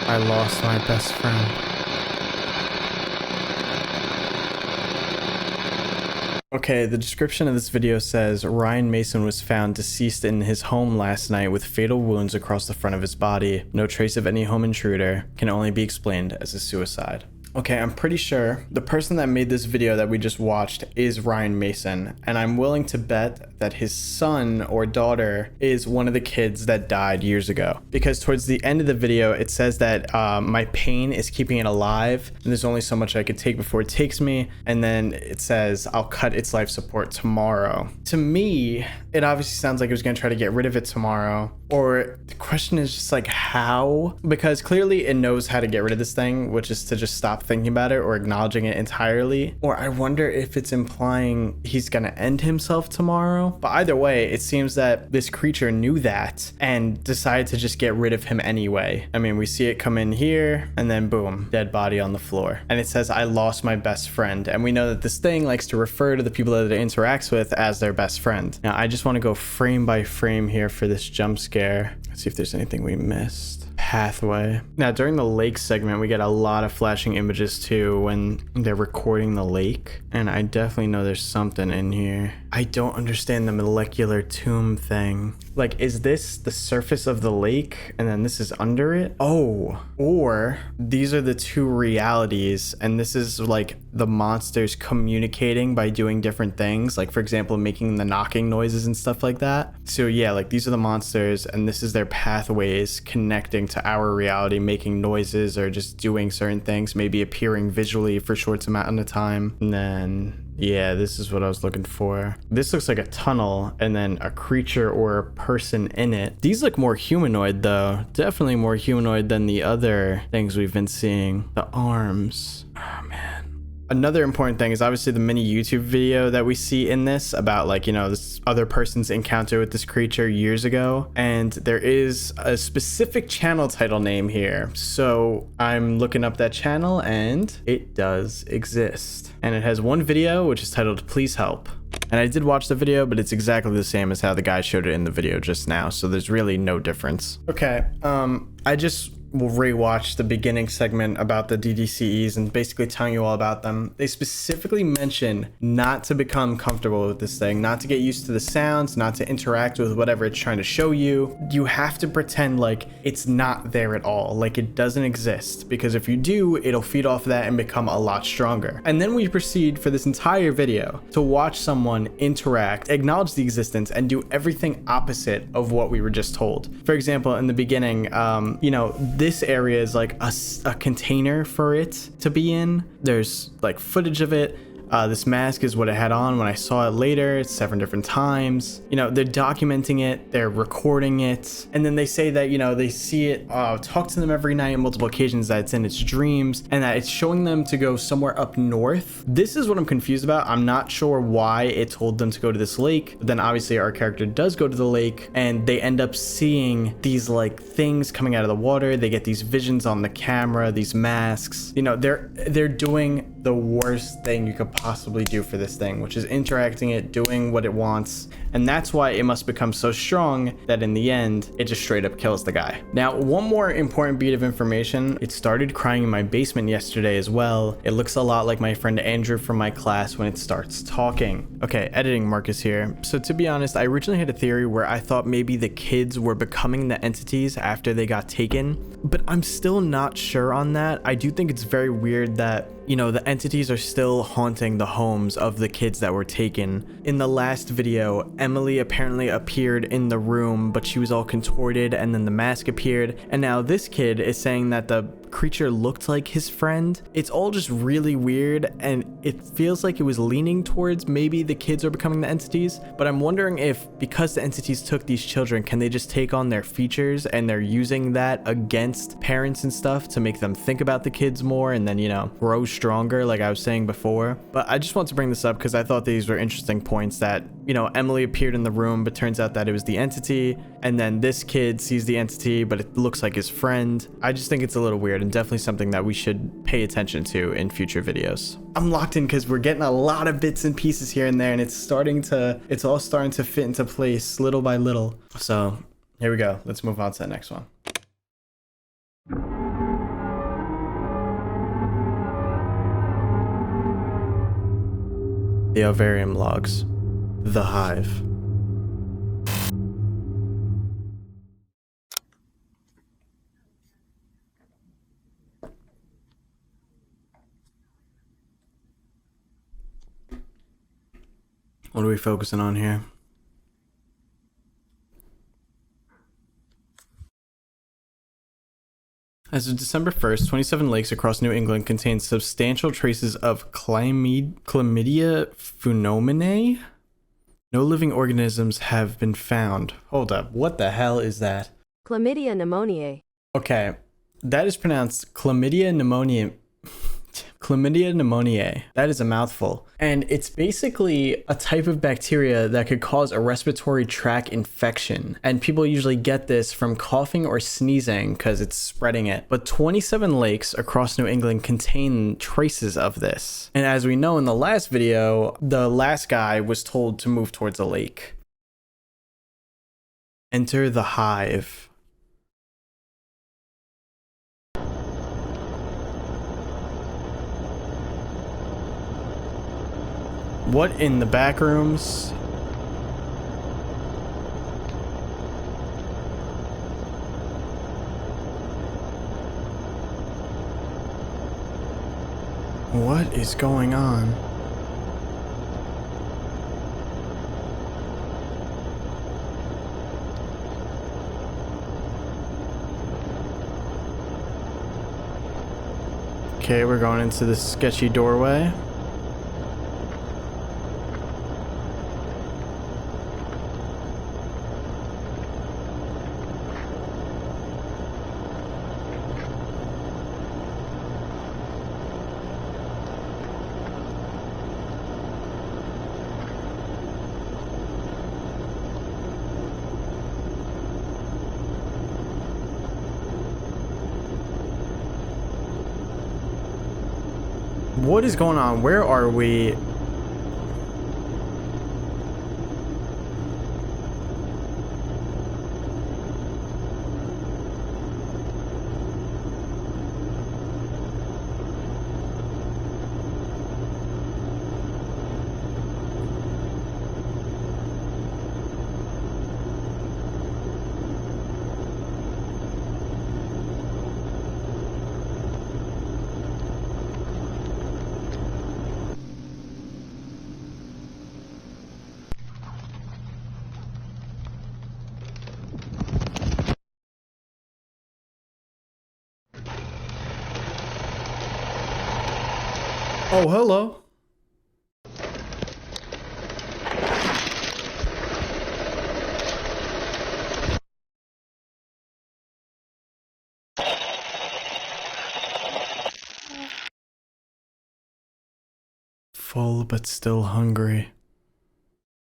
Speaker 1: I lost my best friend. Okay, the description of this video says Ryan Mason was found deceased in his home last night with fatal wounds across the front of his body. No trace of any home intruder. Can only be explained as a suicide. Okay, I'm pretty sure the person that made this video that we just watched is Ryan Mason, and I'm willing to bet that his son or daughter is one of the kids that died years ago. Because towards the end of the video, it says that my pain is keeping it alive, and there's only so much I could take before it takes me, and then it says I'll cut its life support tomorrow. To me, it obviously sounds like it was going to try to get rid of it tomorrow, or the question is just like how? Because clearly it knows how to get rid of this thing, which is to just stop thinking about it or acknowledging it entirely. Or I wonder if it's implying he's gonna end himself tomorrow. But either way, it seems that this creature knew that and decided to just get rid of him anyway. I mean, we see it come in here and then boom, dead body on the floor. And it says, I lost my best friend. And we know that this thing likes to refer to the people that it interacts with as their best friend. Now, I just want to go frame by frame here for this jump scare. Let's see if there's anything we missed. Pathway. Now, during the lake segment, we get a lot of flashing images too when they're recording the lake. And I definitely know there's something in here. I don't understand the molecular tomb thing. Like, is this the surface of the lake and then this is under it? Oh, or these are the two realities and this is like the monsters communicating by doing different things. Like, for example, making the knocking noises and stuff like that. So yeah, like these are the monsters and this is their pathways connecting to into our reality, making noises or just doing certain things, maybe appearing visually for short amount of time. And then yeah, this is what I was looking for. This looks like a tunnel and then a creature or a person in it. These look more humanoid though. Definitely more humanoid than the other things we've been seeing. The arms. Oh man. Another important thing is obviously the mini YouTube video that we see in this about, like, you know, this other person's encounter with this creature years ago. And there is a specific channel title name here. So I'm looking up that channel and it does exist. And it has one video which is titled Please Help. And I did watch the video, but it's exactly the same as how the guy showed it in the video just now. So there's really no difference. Okay, I just will rewatch the beginning segment about the DDCEs and basically telling you all about them. They specifically mention not to become comfortable with this thing, not to get used to the sounds, not to interact with whatever it's trying to show you. You have to pretend like it's not there at all, like it doesn't exist, because if you do, it'll feed off that and become a lot stronger. And then we proceed for this entire video to watch someone interact, acknowledge the existence, and do everything opposite of what we were just told. For example, in the beginning, you know, this area is like a container for it to be in. There's like footage of it. This mask is what it had on when I saw it later. It's 7 different times. You know, they're documenting it, they're recording it, and then they say that, you know, they see it, talk to them every night on multiple occasions, that it's in its dreams, and that it's showing them to go somewhere up north. This is what I'm confused about. I'm not sure why it told them to go to this lake, but then obviously our character does go to the lake, and they end up seeing these like things coming out of the water. They get these visions on the camera, these masks. You know, they're doing the worst thing you could possibly do for this thing, which is interacting it, doing what it wants. And that's why it must become so strong that in the end, it just straight up kills the guy. Now, one more important bit of information. It started crying in my basement yesterday as well. It looks a lot like my friend Andrew from my class when it starts talking. Okay, editing Marcus here. So to be honest, I originally had a theory where I thought maybe the kids were becoming the entities after they got taken, but I'm still not sure on that. I do think it's very weird that, you know, the entities are still haunting the homes of the kids that were taken. In the last video, Emily apparently appeared in the room, but she was all contorted, and then the mask appeared. And now this kid is saying that the creature looked like his friend. It's all just really weird, and it feels like it was leaning towards maybe the kids are becoming the entities. But I'm wondering if, because the entities took these children, can they just take on their features and they're using that against parents and stuff to make them think about the kids more and then, you know, grow stronger, like I was saying before. But I just want to bring this up because I thought these were interesting points that, you know, Emily appeared in the room, but turns out that it was the entity, and then this kid sees the entity, but it looks like his friend. I just think it's a little weird and definitely something that we should pay attention to in future videos. I'm locked in because we're getting a lot of bits and pieces here and there, and it's all starting to fit into place little by little. So here we go. Let's move on to the next one. The Alvearium Logs. The Hive. What are we focusing on here? As of December 1st, 27 lakes across New England contain substantial traces of chlamydia pneumoniae. No living organisms have been found. Hold up, what the hell is that?
Speaker 6: Chlamydia pneumoniae.
Speaker 1: Okay, that is pronounced chlamydia pneumoniae. Chlamydia pneumoniae. That is a mouthful. And it's basically a type of bacteria that could cause a respiratory tract infection. And people usually get this from coughing or sneezing because it's spreading it. But 27 lakes across New England contain traces of this. And as we know in the last video, the last guy was told to move towards a lake. Enter the Hive. What in the back rooms? What is going on? Okay, we're going into this sketchy doorway. What is going on? Where are we? Oh, hello. Full but still hungry.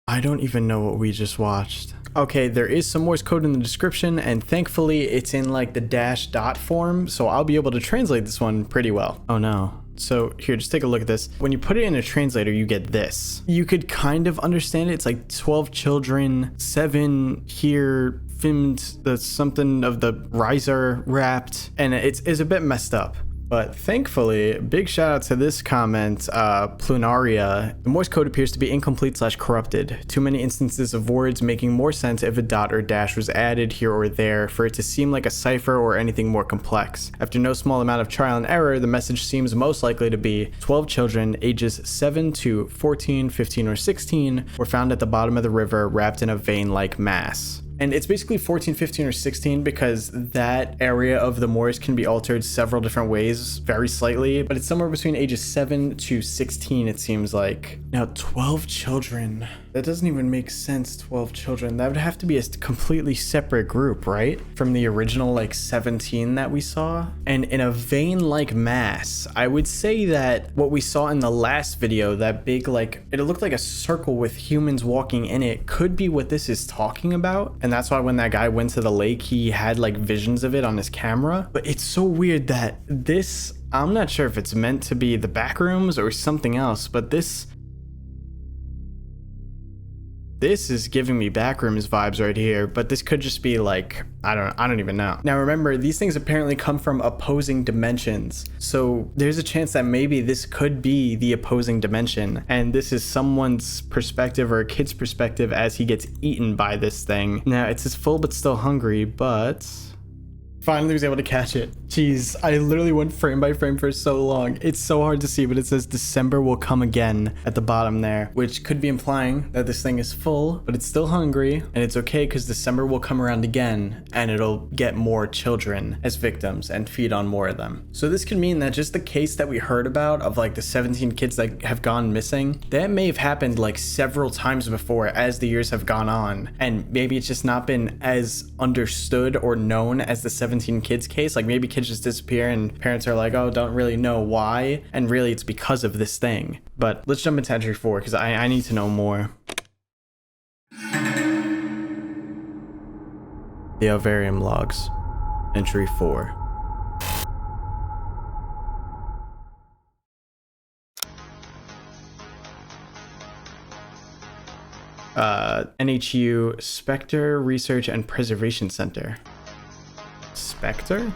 Speaker 1: I don't even know what we just watched. Okay, there is some Morse code in the description, and thankfully it's in like the dash dot form, so I'll be able to translate this one pretty well. Oh no. So here, just take a look at this. When you put it in a translator, you get this. You could kind of understand it. It's like 12 children, 7 here, filmed the something of the riser wrapped, and it's a bit messed up. But thankfully, big shout out to this comment, Plunaria. The Morse code appears to be incomplete / corrupted. Too many instances of words making more sense if a dot or dash was added here or there for it to seem like a cipher or anything more complex. After no small amount of trial and error, the message seems most likely to be 12 children ages 7 to 14, 15, or 16 were found at the bottom of the river wrapped in a vein-like mass. And it's basically 14, 15, or 16 because that area of the Morse can be altered several different ways, very slightly, but it's somewhere between ages 7 to 16, it seems like. Now, 12 children. That doesn't even make sense, 12 children. That would have to be a completely separate group, right? From the original, like, 17 that we saw. And in a vein-like mass, I would say that what we saw in the last video, that big, like, it looked like a circle with humans walking in it, could be what this is talking about. And that's why when that guy went to the lake, he had like visions of it on his camera. But it's so weird that this, I'm not sure if it's meant to be the back rooms or something else, but this is giving me backrooms vibes right here, but this could just be like, I don't even know. Now remember, these things apparently come from opposing dimensions. So there's a chance that maybe this could be the opposing dimension, and this is someone's perspective or a kid's perspective as he gets eaten by this thing. Now it says full but still hungry, but finally was able to catch it. Jeez, I literally went frame by frame for so long. It's so hard to see, but it says December will come again at the bottom there, which could be implying that this thing is full, but it's still hungry, and it's okay because December will come around again, and it'll get more children as victims and feed on more of them. So this could mean that just the case that we heard about of like the 17 kids that have gone missing, that may have happened like several times before as the years have gone on, and maybe it's just not been as understood or known as the 17 kids case. Like maybe kids just disappear and parents are like, oh, don't really know why, and really it's because of this thing. But let's jump into entry 4 because I need to know more. The Alvearium Logs, entry 4. NHU Spectre Research and Preservation Center. Spectre?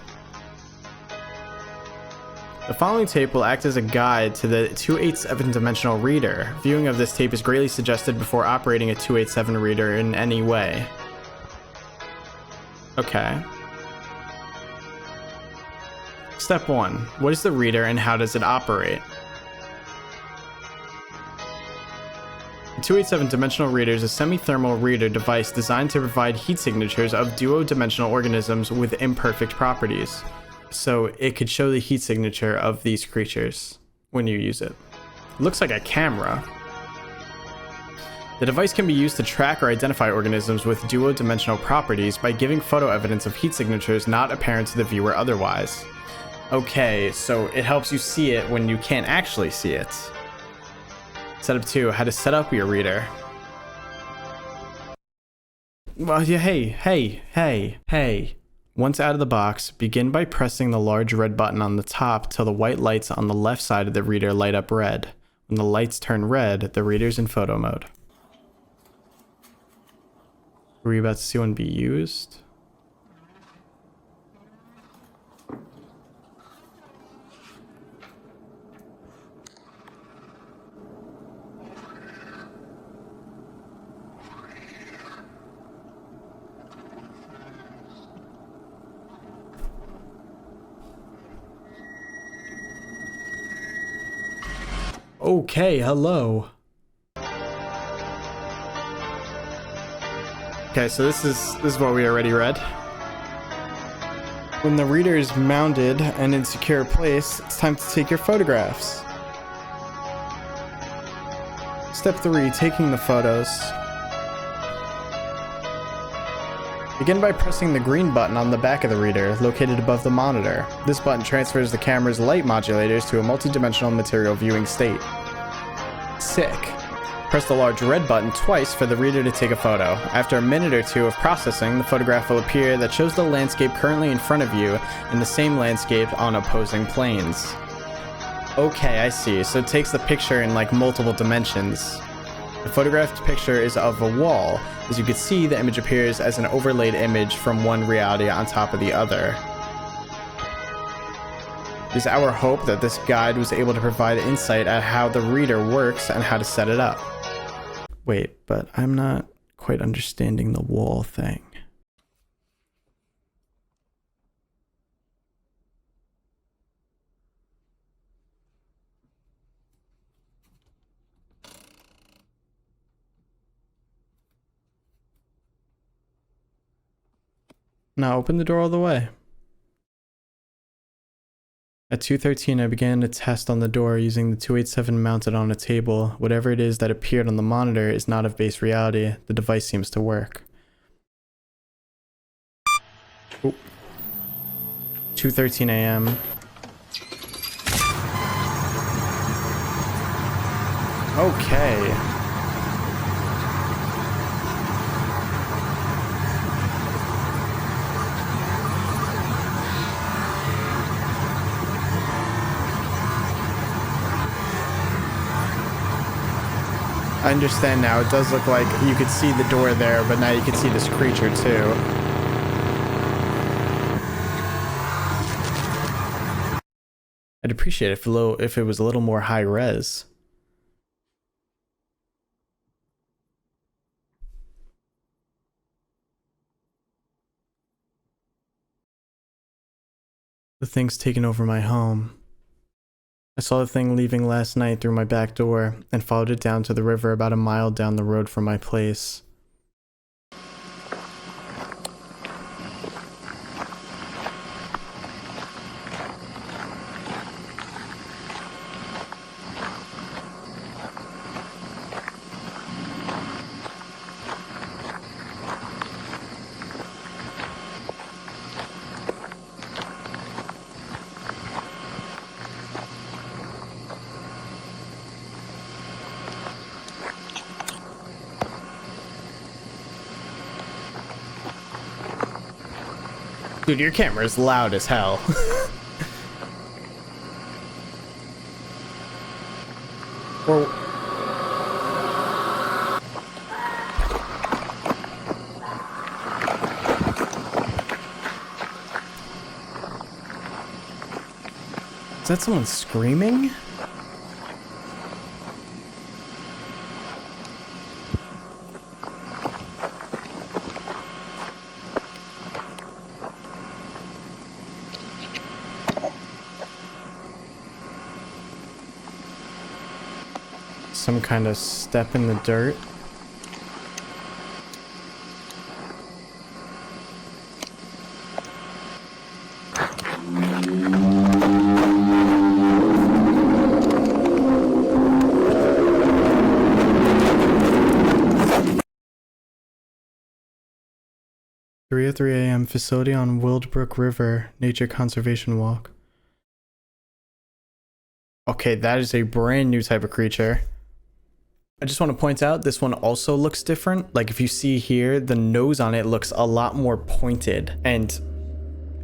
Speaker 1: The following tape will act as a guide to the 287-dimensional reader. Viewing of this tape is greatly suggested before operating a 287 reader in any way. Okay. Step 1. What is the reader and how does it operate? The 287-dimensional reader is a semi-thermal reader device designed to provide heat signatures of duo-dimensional organisms with imperfect properties. so it could show the heat signature of these creatures when you use it. It looks like a camera. The device can be used to track or identify organisms with duo-dimensional properties by giving photo evidence of heat signatures not apparent to the viewer otherwise. Okay, so it helps you see it when you can't actually see it. Setup 2, how to set up your reader. Well, yeah, hey. Once out of the box, begin by pressing the large red button on the top till the white lights on the left side of the reader light up red. When the lights turn red, the reader's in photo mode. Were you about to see one be used? Okay, hello. Okay, so this is what we already read. When the reader is mounted and in secure place, it's time to take your photographs. Step 3, taking the photos. Begin by pressing the green button on the back of the reader, located above the monitor. This button transfers the camera's light modulators to a multi-dimensional material viewing state. Sick. Press the large red button twice for the reader to take a photo. After a minute or two of processing, the photograph will appear that shows the landscape currently in front of you and the same landscape on opposing planes. Okay, I see. So it takes the picture in like multiple dimensions. The photographed picture is of a wall. As you can see, the image appears as an overlaid image from one reality on top of the other. It is our hope that this guide was able to provide insight at how the reader works and how to set it up. Wait, but I'm not quite understanding the wall thing. Now open the door all the way. At 2:13, I began a test on the door using the 287 mounted on a table. Whatever it is that appeared on the monitor is not of base reality. The device seems to work. Oh. 2:13 a.m. Okay. I understand now. It does look like you could see the door there, but now you can see this creature too. I'd appreciate it if it was a little more high res. The thing's taken over my home. I saw the thing leaving last night through my back door and followed it down to the river about a mile down the road from my place. Dude, your camera is loud as hell. Or... Is that someone screaming? Some kind of step in the dirt. 3:03 a.m. Facility on Wildbrook River, Nature Conservation Walk. Okay, that is a brand new type of creature. I just want to point out this one also looks different. Like if you see here, the nose on it looks a lot more pointed and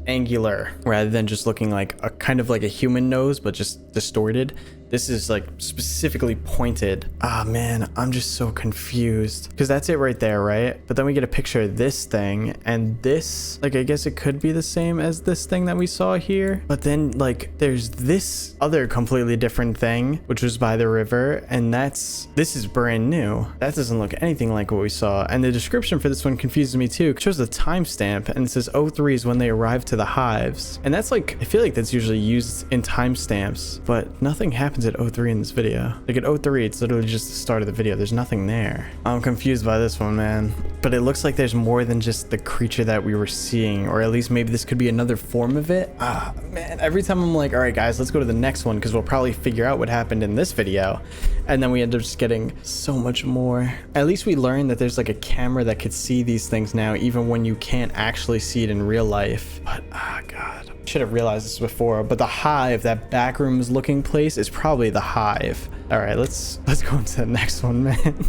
Speaker 1: angular rather than just looking like a kind of like a human nose, but just distorted. This is like specifically pointed. Ah, man, I'm just so confused because that's it right there, right? But then we get a picture of this thing and this, like, I guess it could be the same as this thing that we saw here. But then like there's this other completely different thing, which was by the river. And this is brand new. That doesn't look anything like what we saw. And the description for this one confuses me too. It shows the timestamp and it says 03 is when they arrived to the hives. And that's like, I feel like that's usually used in timestamps, but nothing happens at 03 in this video. Like at 03, it's literally just the start of the video. There's nothing there. I'm confused by this one, man. But it looks like there's more than just the creature that we were seeing, or at least maybe this could be another form of it. Ah, man, every time I'm like, all right, guys, let's go to the next one because we'll probably figure out what happened in this video. And then we end up just getting so much more. At least we learned that there's like a camera that could see these things now, even when you can't actually see it in real life. But, ah, God. Should have realized this before, but the hive, that backrooms looking place, is probably the hive. All right, let's go into the next one, man.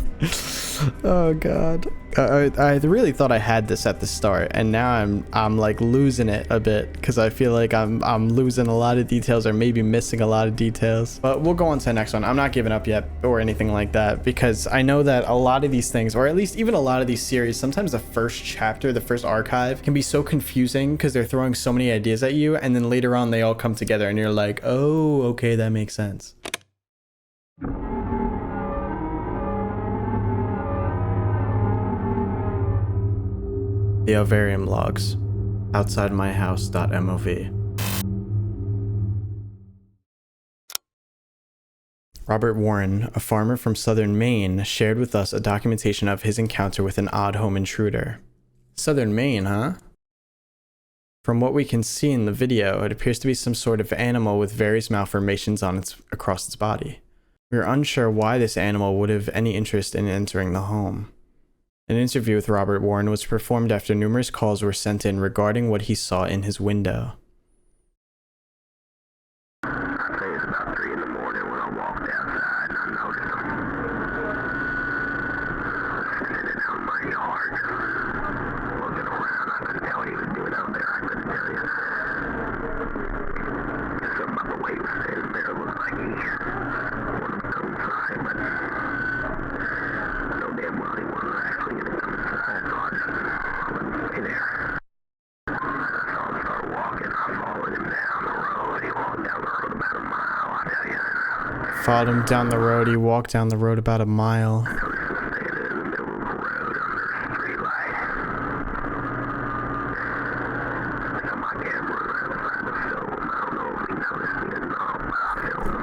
Speaker 1: Oh God, I really thought I had this at the start, and now I'm like losing it a bit because I feel like I'm losing a lot of details or maybe missing a lot of details. But we'll go on to the next one. I'm not giving up yet or anything like that because I know that a lot of these things, or at least even a lot of these series, sometimes the first chapter, the first archive, can be so confusing because they're throwing so many ideas at you, and then later on they all come together, and you're like, oh, okay, that makes sense. The Alvearium Logs, outsideMyHouse.mov. Robert Warren, a farmer from southern Maine, shared with us a documentation of his encounter with an odd home intruder. Southern Maine, huh? From what we can see in the video, it appears to be some sort of animal with various malformations across its body. We are unsure why this animal would have any interest in entering the home. An interview with Robert Warren was performed after numerous calls were sent in regarding what he saw in his window.
Speaker 4: I'd say it's about 3 in the morning when I walked outside and I noticed him standing out in my yard, looking around. I couldn't tell what he was doing out there. I couldn't tell you. Something about the way he was standing there looked like he wanted to come inside, but I know damn well he wasn't actually going to come inside, so I let him stay there. I saw him start walking. I followed him down the road. He walked down the road about a mile, I tell you.
Speaker 1: Followed him down the road. He walked down the road about a mile.
Speaker 4: I noticed him standing in the middle of the road under a street light. I got my camera outside the film. I don't know if he noticed me or not, but I filmed him.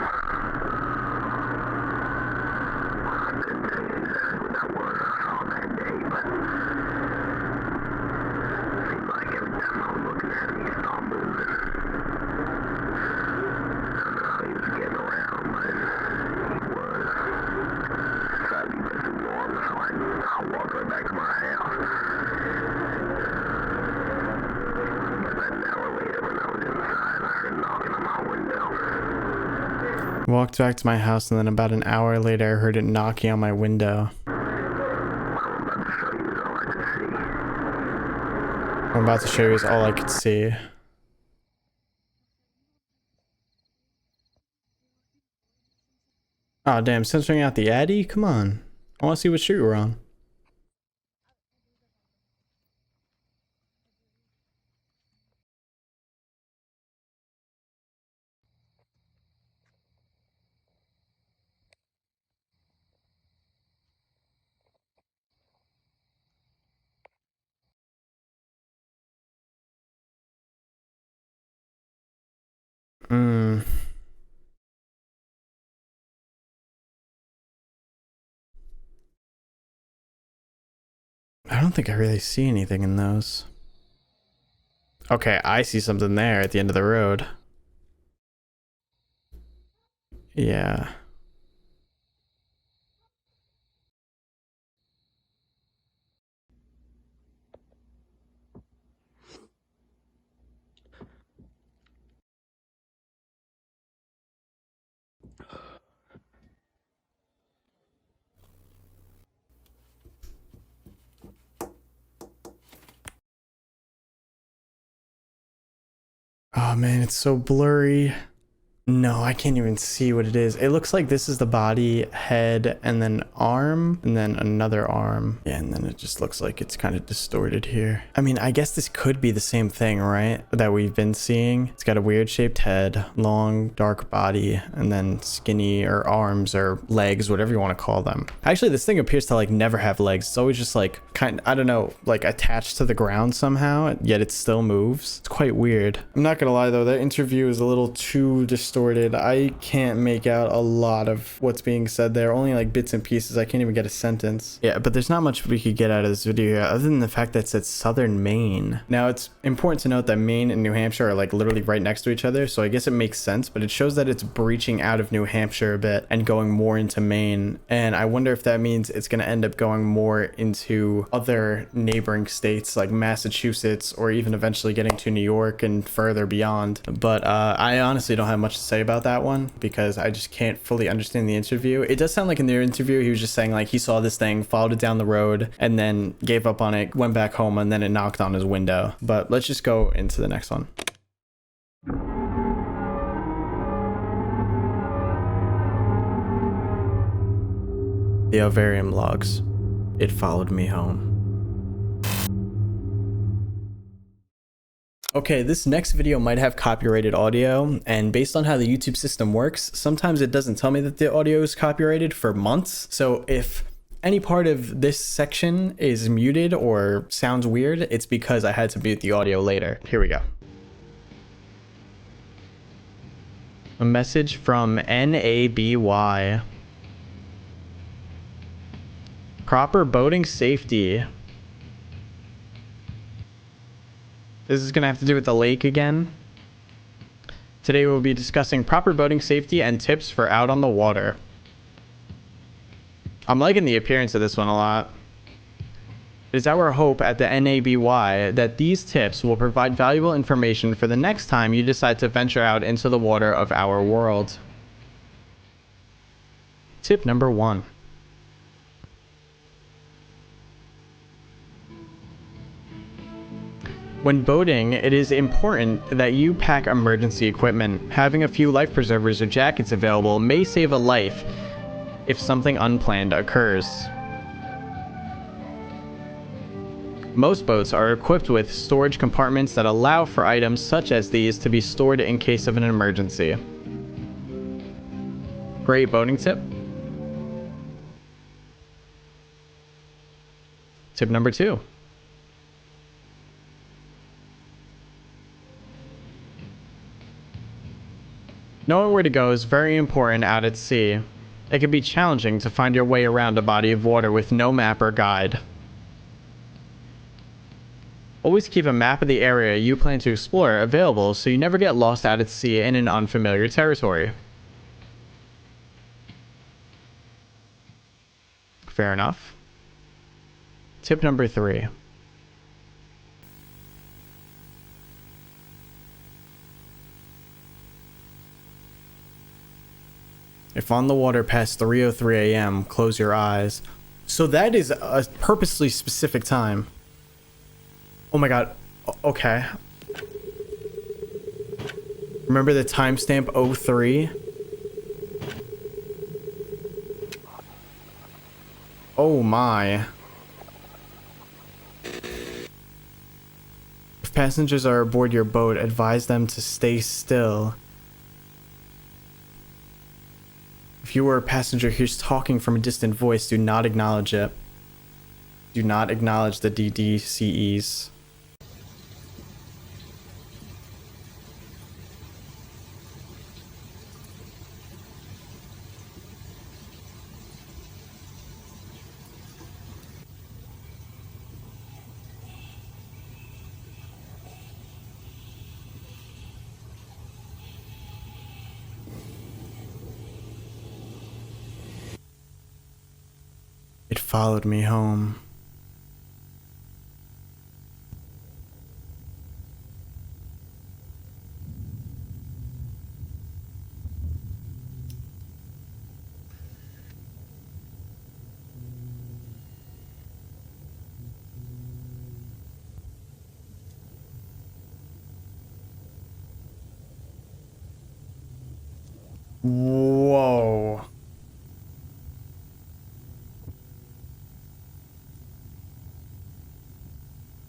Speaker 4: I couldn't tell you exactly what that was I saw that day, but it seemed like every time I was looking at him, he stopped moving. I don't know how he was getting around, but he was. Decided he was too long, so I walked right back to my house. But about an hour later, when I was inside, I heard knocking on my window.
Speaker 1: Walked back to my house, and then about an hour later, I heard it knocking on my window.
Speaker 4: What I'm about to show you is all I could see.
Speaker 1: What I'm about to show you is all I could see. Oh, damn, censoring out the Addy? Come on. I want to see what street we're on. I don't think I really see anything in those. Okay, I see something there at the end of the road. Yeah. Oh man, it's so blurry. No, I can't even see what it is. It looks like this is the body, head, and then arm, and then another arm. Yeah, and then it just looks like it's kind of distorted here. I mean, I guess this could be the same thing, right? That we've been seeing. It's got a weird shaped head, long, dark body, and then skinny or arms or legs, whatever you want to call them. Actually, this thing appears to like never have legs. It's always just like I don't know, like attached to the ground somehow, yet it still moves. It's quite weird. I'm not gonna lie though, that interview is a little too distorted. I can't make out a lot of what's being said there, only like bits and pieces. I can't even get a sentence. Yeah, but there's not much we could get out of this video here other than the fact that it says southern Maine. Now it's important to note that Maine and New Hampshire are like literally right next to each other, so I guess it makes sense, but it shows that it's breaching out of New Hampshire a bit and going more into Maine, and I wonder if that means it's going to end up going more into other neighboring states like Massachusetts, or even eventually getting to New York and further beyond. But I honestly don't have much to say about that one because I just can't fully understand the interview. It does sound like in their interview he was just saying like he saw this thing, followed it down the road, and then gave up on it, went back home, and then it knocked on his window. But let's just go into the next one. The Alvearium Logs. It followed me home. Okay, this next video might have copyrighted audio, and based on how the YouTube system works, sometimes it doesn't tell me that the audio is copyrighted for months. So if any part of this section is muted or sounds weird, it's because I had to mute the audio later. Here we go. A message from NABY. Proper boating safety. This is going to have to do with the lake again. Today we'll be discussing proper boating safety and tips for out on the water. I'm liking the appearance of this one a lot. It is our hope at the NABY that these tips will provide valuable information for the next time you decide to venture out into the water of our world. Tip number 1. When boating, it is important that you pack emergency equipment. Having a few life preservers or jackets available may save a life if something unplanned occurs. Most boats are equipped with storage compartments that allow for items such as these to be stored in case of an emergency. Great boating tip. Tip number 2. Knowing where to go is very important out at sea. It can be challenging to find your way around a body of water with no map or guide. Always keep a map of the area you plan to explore available so you never get lost out at sea in an unfamiliar territory. Fair enough. Tip number 3. If on the water past 3:03 a.m., close your eyes. So that is a purposely specific time. Oh my god. Okay. Remember the timestamp 03? Oh my. If passengers are aboard your boat, advise them to stay still. If you are a passenger hears talking from a distant voice, do not acknowledge it. Do not acknowledge the DDCEs. It followed me home. Whoa.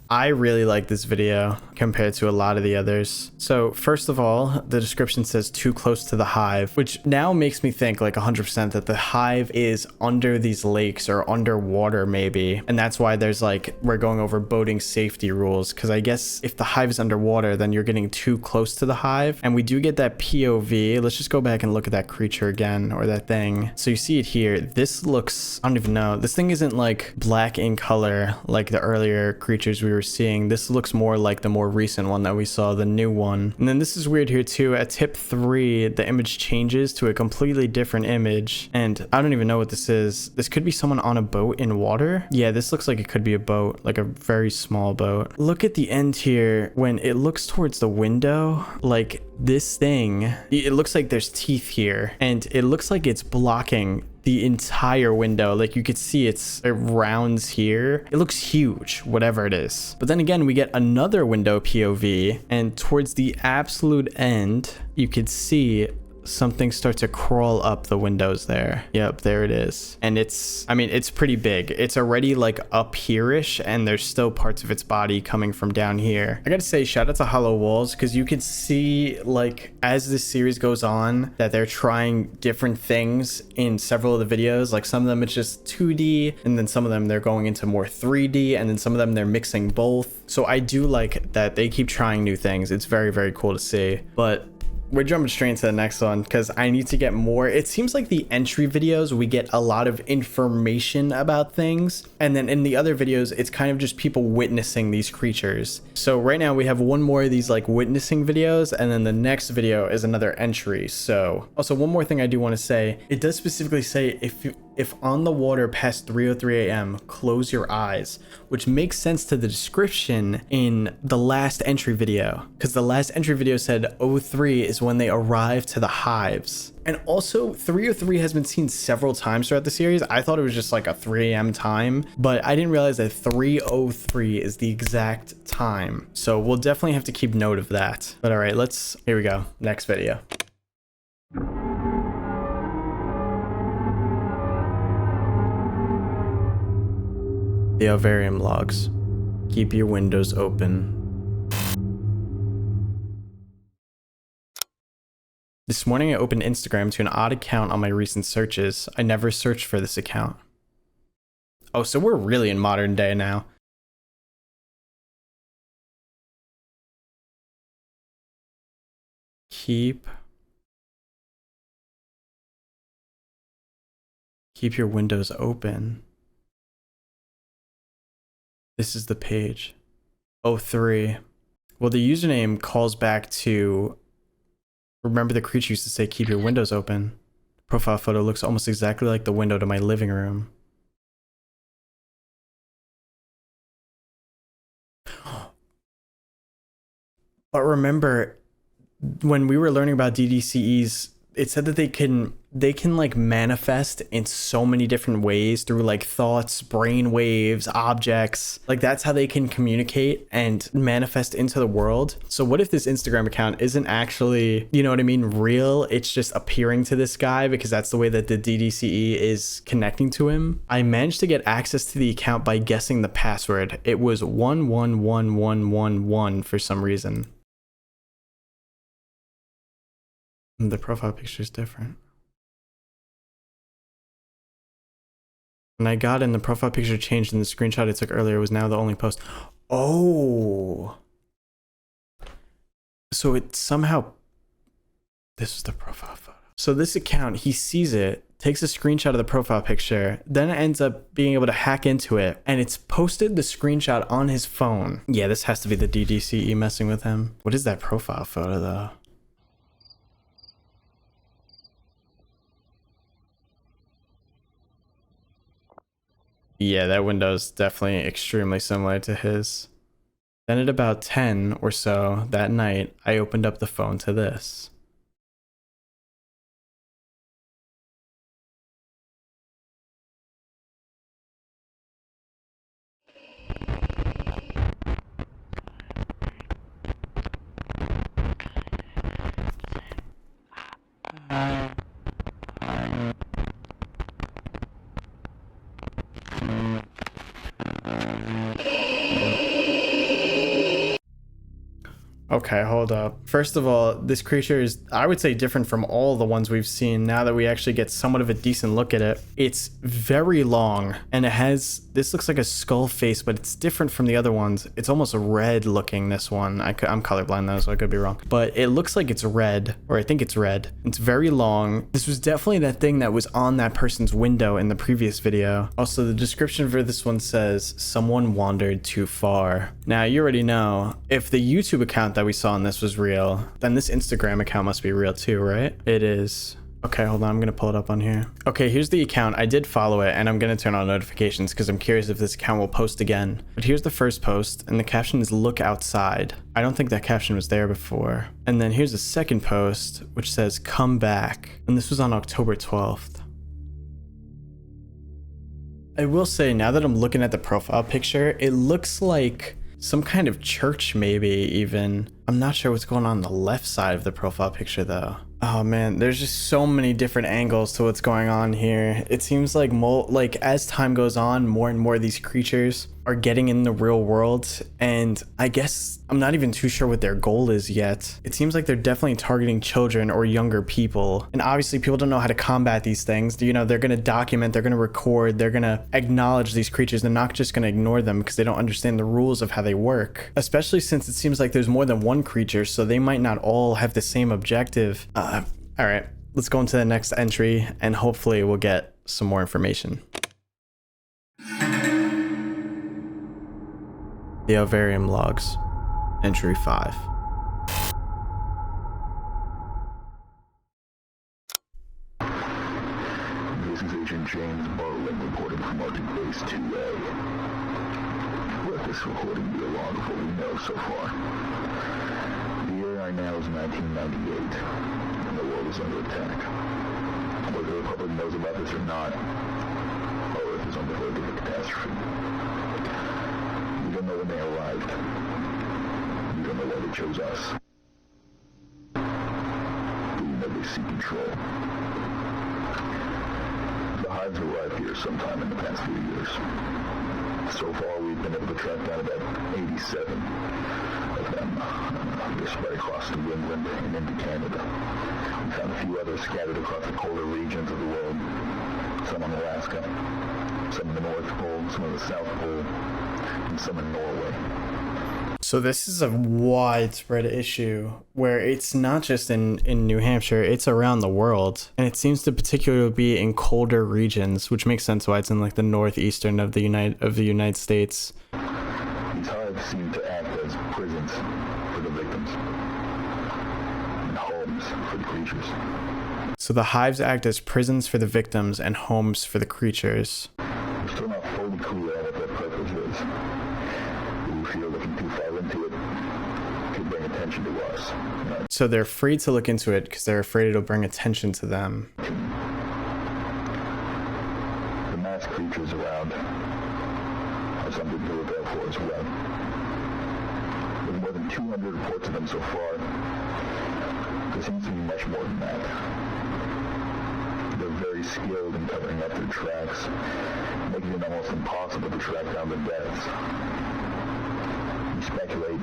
Speaker 1: I really like this video compared to a lot of the others. So first of all, the description says too close to the hive, which now makes me think like 100% that the hive is under these lakes or underwater maybe. And that's why there's like, we're going over boating safety rules. Cause I guess if the hive is underwater, then you're getting too close to the hive. And we do get that POV. Let's just go back and look at that creature again, or that thing. So you see it here. This looks, I don't even know. This thing isn't like black in color like the earlier creatures we were seeing. This looks more like the more recent one that we saw, the new one. And then this is weird here too. At tip 3, the image changes to a completely different image, and I don't even know what this is. This could be someone on a boat in water. Yeah, this looks like it could be a boat, like a very small boat. Look at the end here when it looks towards the window. Like this thing, it looks like there's teeth here, and it looks like it's blocking the entire window. Like you could see it rounds here. It looks huge, whatever it is. But then again, we get another window POV, and towards the absolute end, you could see something start to crawl up the windows there. Yep, there it is. And it's, I mean, it's pretty big. It's already like up here-ish, and there's still parts of its body coming from down here. I gotta say, shout out to HOLOWALLS, because you can see like as this series goes on that they're trying different things in several of the videos. Like some of them it's just 2D, and then some of them they're going into more 3D, and then some of them they're mixing both. So I do like that they keep trying new things. It's very, very cool to see. But we're jumping straight into the next one because I need to get more. It seems like the entry videos, we get a lot of information about things. And then in the other videos, it's kind of just people witnessing these creatures. So right now we have one more of these like witnessing videos. And then the next video is another entry. So also one more thing I do want to say, it does specifically say if on the water past 3:03 a.m., close your eyes, which makes sense to the description in the last entry video, because the last entry video said 03 is when they arrive to the hives. And also 3:03 has been seen several times throughout the series. I thought it was just like a 3 a.m. time, but I didn't realize that 3:03 is the exact time. So we'll definitely have to keep note of that. But all right, here we go. Next video. The Alvearium Logs. Keep your windows open. This morning I opened Instagram to an odd account on my recent searches. I never searched for this account. Oh, so we're really in modern day now. Keep your windows open. This is the page. 03. Well, the username calls back to, remember the creature used to say, keep your windows open. Profile photo looks almost exactly like the window to my living room. But remember, when we were learning about DDCEs, it said that they can like manifest in so many different ways through like thoughts, brain waves, objects. Like that's how they can communicate and manifest into the world. So what if this Instagram account isn't actually, you know what I mean, real? It's just appearing to this guy because that's the way that the DDCE is connecting to him. I managed to get access to the account by guessing the password. It was 111111 for some reason. The profile picture is different. When I got in, the profile picture changed and the screenshot I took earlier was now the only post. Oh. So it somehow, this is the profile photo. So this account, he sees it, takes a screenshot of the profile picture, then ends up being able to hack into it, and it's posted the screenshot on his phone. Yeah, this has to be the DDCE messing with him. What is that profile photo though? Yeah, that window's definitely extremely similar to his. Then at about 10 or so that night, I opened up the phone to this. Okay, hold up. First of all, this creature is, I would say, different from all the ones we've seen now that we actually get somewhat of a decent look at it. It's very long, and it has, this looks like a skull face, but it's different from the other ones. It's almost red looking, this one. I'm colorblind though, so I could be wrong. But it looks like it's red, or I think it's red. It's very long. This was definitely that thing that was on that person's window in the previous video. Also, the description for this one says, someone wandered too far. Now, you already know, if the YouTube account that we saw in this was real, then this Instagram account must be real too, right? It is. Okay, hold on, I'm gonna pull it up on here. Okay, here's the account. I did follow it, and I'm gonna turn on notifications because I'm curious if this account will post again. But here's the first post, and the caption is "Look outside." I don't think that caption was there before. And then here's a second post, which says "Come back," and this was on October 12th. I will say, now that I'm looking at the profile picture, it looks like some kind of church, maybe even. I'm not sure what's going on the left side of the profile picture though. Oh man, there's just so many different angles to what's going on here. It seems like as time goes on, more and more of these creatures are getting in the real world, and I guess I'm not even too sure what their goal is yet. It seems like they're definitely targeting children or younger people, and obviously people don't know how to combat these things. You know, they're going to document, they're going to record, they're going to acknowledge these creatures. They're not just going to ignore them because they don't understand the rules of how they work, especially since it seems like there's more than one creature, so they might not all have the same objective. All right, let's go into the next entry, and hopefully we'll get some more information. The Alvearium Logs, Entry 5.
Speaker 4: This is Agent James Barling reporting from Arctic Base 2A. Let this recording be a log of what we know so far. The year right now is 1998, and the world is under attack. Whether the public knows about this or not, our Earth is on the verge of a catastrophe. We don't know when they arrived. We don't know why they chose us. But we know they seek control. The Hives arrived here sometime in the past few years. So far, we've been able to track down about 87 of them. They're spread across New England and into Canada. We found a few others scattered across the colder regions of the world. Some on Alaska, some in the North Pole, some in the South Pole, and some in Norway.
Speaker 1: So this is a widespread issue where it's not just in New Hampshire, it's around the world. And it seems to particularly be in colder regions, which makes sense why it's in like the northeastern of the United States.
Speaker 4: These hives seem to act as prisons for the victims and homes for the creatures.
Speaker 1: So the hives act as prisons for the victims and homes for the creatures.
Speaker 4: We're still not fully clear on what their purpose is. We feel looking too far into it could bring attention to us.
Speaker 1: So they're afraid to look into it because they're afraid it'll bring attention to them.
Speaker 4: The mass creatures around have something to look out for as well. With more than 200 reports of them so far, there seems to be much more than that. They're very skilled in covering up their tracks, making it almost impossible to track down the deaths. We speculate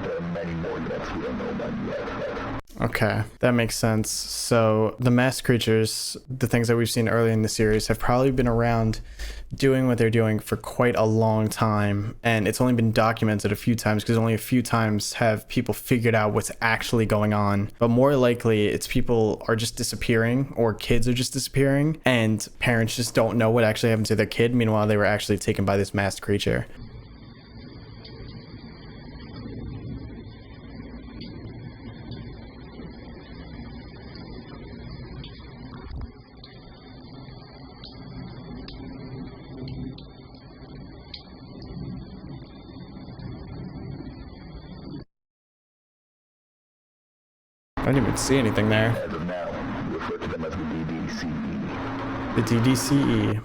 Speaker 4: there are many more deaths we don't know about yet.
Speaker 1: Okay, that makes sense. So the mass creatures, the things that we've seen earlier in the series, have probably been around doing what they're doing for quite a long time, and it's only been documented a few times because only a few times have people figured out what's actually going on. But more likely it's people are just disappearing, or kids are just disappearing, and parents just don't know what actually happened to their kid. Meanwhile, they were actually taken by this masked creature. I didn't even see anything there.
Speaker 4: As of now, we refer to them as the DDCE.
Speaker 1: The DDCE.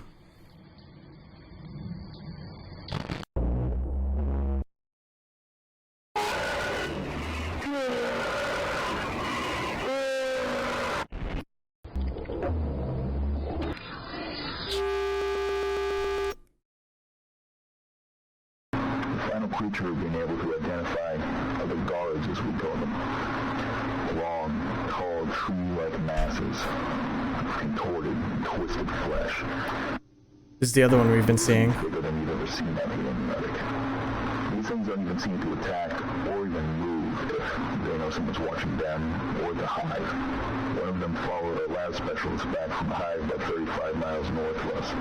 Speaker 4: The
Speaker 7: final creature being able to identify other guards, as we call them. Long, tall, tree-like masses, contorted, twisted flesh.
Speaker 1: This is the other one we've been seeing.
Speaker 7: Bigger than you've ever seen out here in the Arctic. These things don't even seem to attack or even move if they know someone's watching them or the Hive. One of them followed our lab specialists back from the Hive about 35 miles north of us.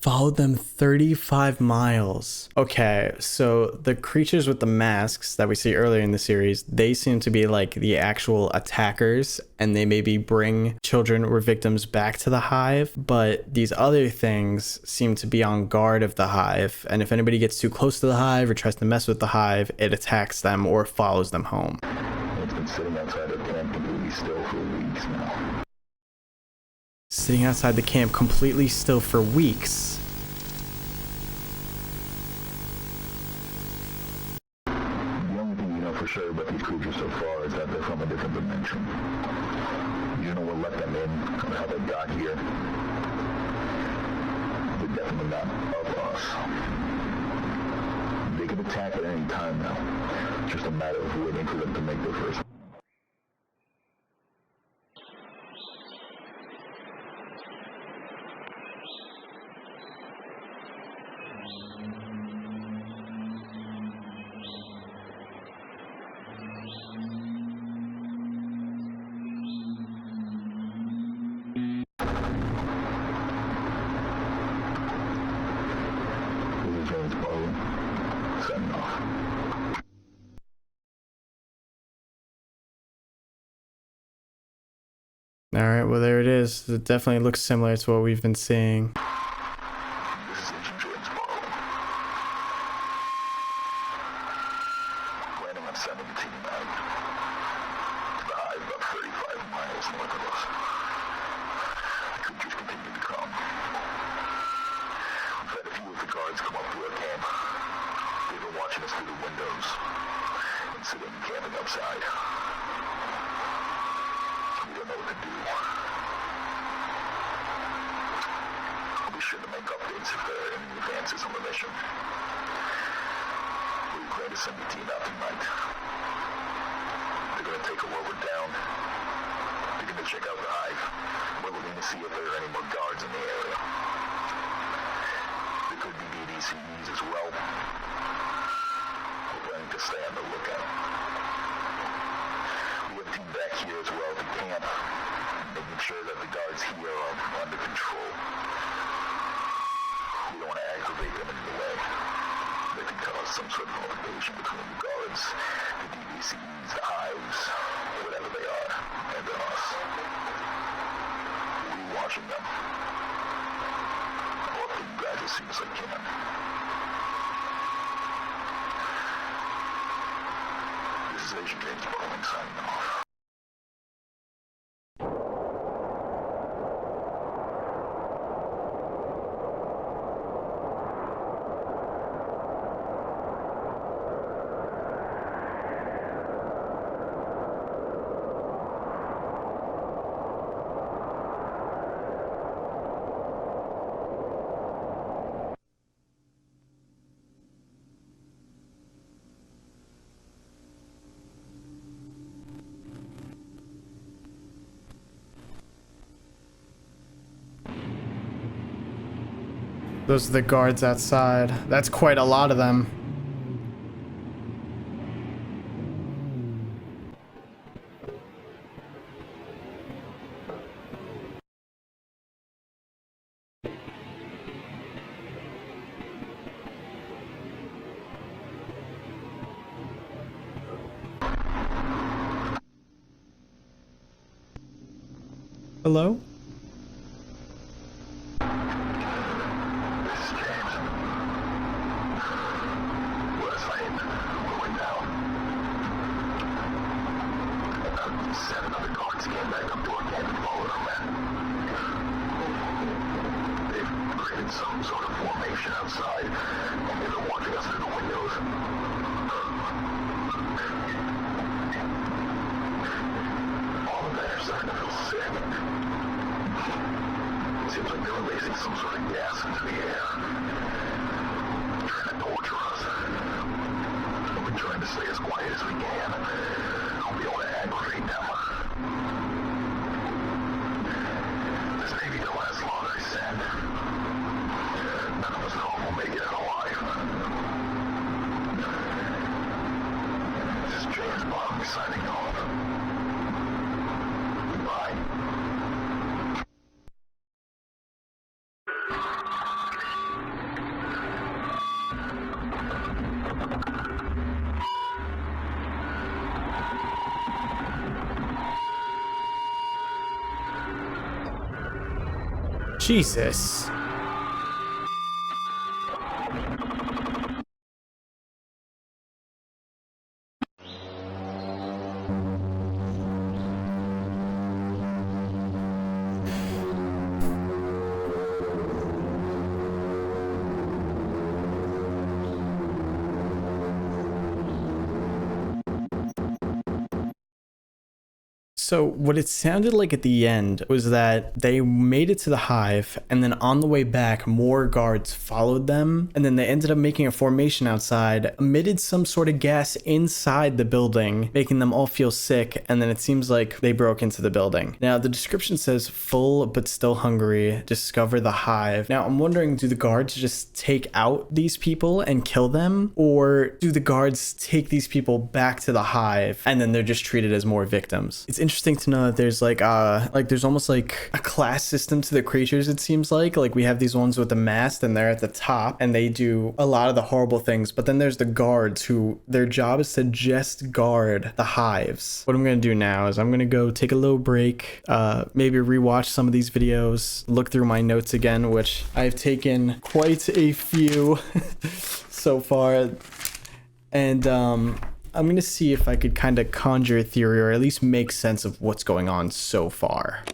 Speaker 1: Followed them 35 miles. Okay, so the creatures with the masks that we see earlier in the series, they seem to be like the actual attackers, and they maybe bring children or victims back to the Hive, but these other things seem to be on guard of the Hive, and if anybody gets too close to the Hive or tries to mess with the Hive, it attacks them or follows them home.
Speaker 7: It's been sitting outside our camp completely still for weeks now.
Speaker 1: Sitting outside the camp completely still for weeks.
Speaker 7: The only thing we know for sure about these creatures so far is that they're from a different dimension. You don't know what let them in or how they got here. They're definitely not of us. They could attack at any time now. Just a matter of waiting for them to make their first.
Speaker 1: All right, well, there it is. It definitely looks similar to what we've been seeing.
Speaker 7: This is Agent Jonesboro. Planning on sending a team out to the Hive about 35 miles north of us. The creatures continue to come. We've had a few of the guards come up to our camp. They've been watching us through the windows and sitting and camping outside. We don't know what to do. I'll be sure to make updates if there are any advances on the mission. We plan to send the team out tonight. They're going to take a rover down. They're going to check out the Hive. We're looking to see if there are any more guards in the area. There could be BDCEs as well. We're planning to stay on the lookout. We have a team back here as well to camp, making sure that the guards here are under control. We don't want to aggravate them in any way. They could cause some sort of altercation between the guards, the DVCs, the Hives, whatever they are, and us. We're watching them. I'll update you guys as soon as I can. This is Agent James Bowling signing off.
Speaker 1: Those are the guards outside. That's quite a lot of them. Hello?
Speaker 7: Some sort of formation outside, and they've been watching us through the windows. All of them are starting to feel sick. It seems like they're releasing some sort of gas into the air, trying to torture us. trying to stay as quiet as we can. I'll be able to aggravate them. This baby don't last long, I said. None of us know if we'll make it out alive. This is James Bond signing off. Goodbye.
Speaker 1: Jesus. So what it sounded like at the end was that they made it to the hive, and then on the way back, more guards followed them, and then they ended up making a formation outside, emitted some sort of gas inside the building, making them all feel sick, and then it seems like they broke into the building. Now, the description says, full but still hungry, discover the hive. Now, I'm wondering, do the guards just take out these people and kill them? Or do the guards take these people back to the hive, and then they're just treated as more victims? It's interesting to know that there's like there's almost like a class system to the creatures. It seems like we have these ones with the mast and they're at the top and they do a lot of the horrible things, but then there's the guards who their job is to just guard the hives. What I'm gonna do now is I'm gonna go take a little break, maybe rewatch some of these videos, look through my notes again, which I've taken quite a few so far, and I'm going to see if I could kind of conjure a theory or at least make sense of what's going on so far.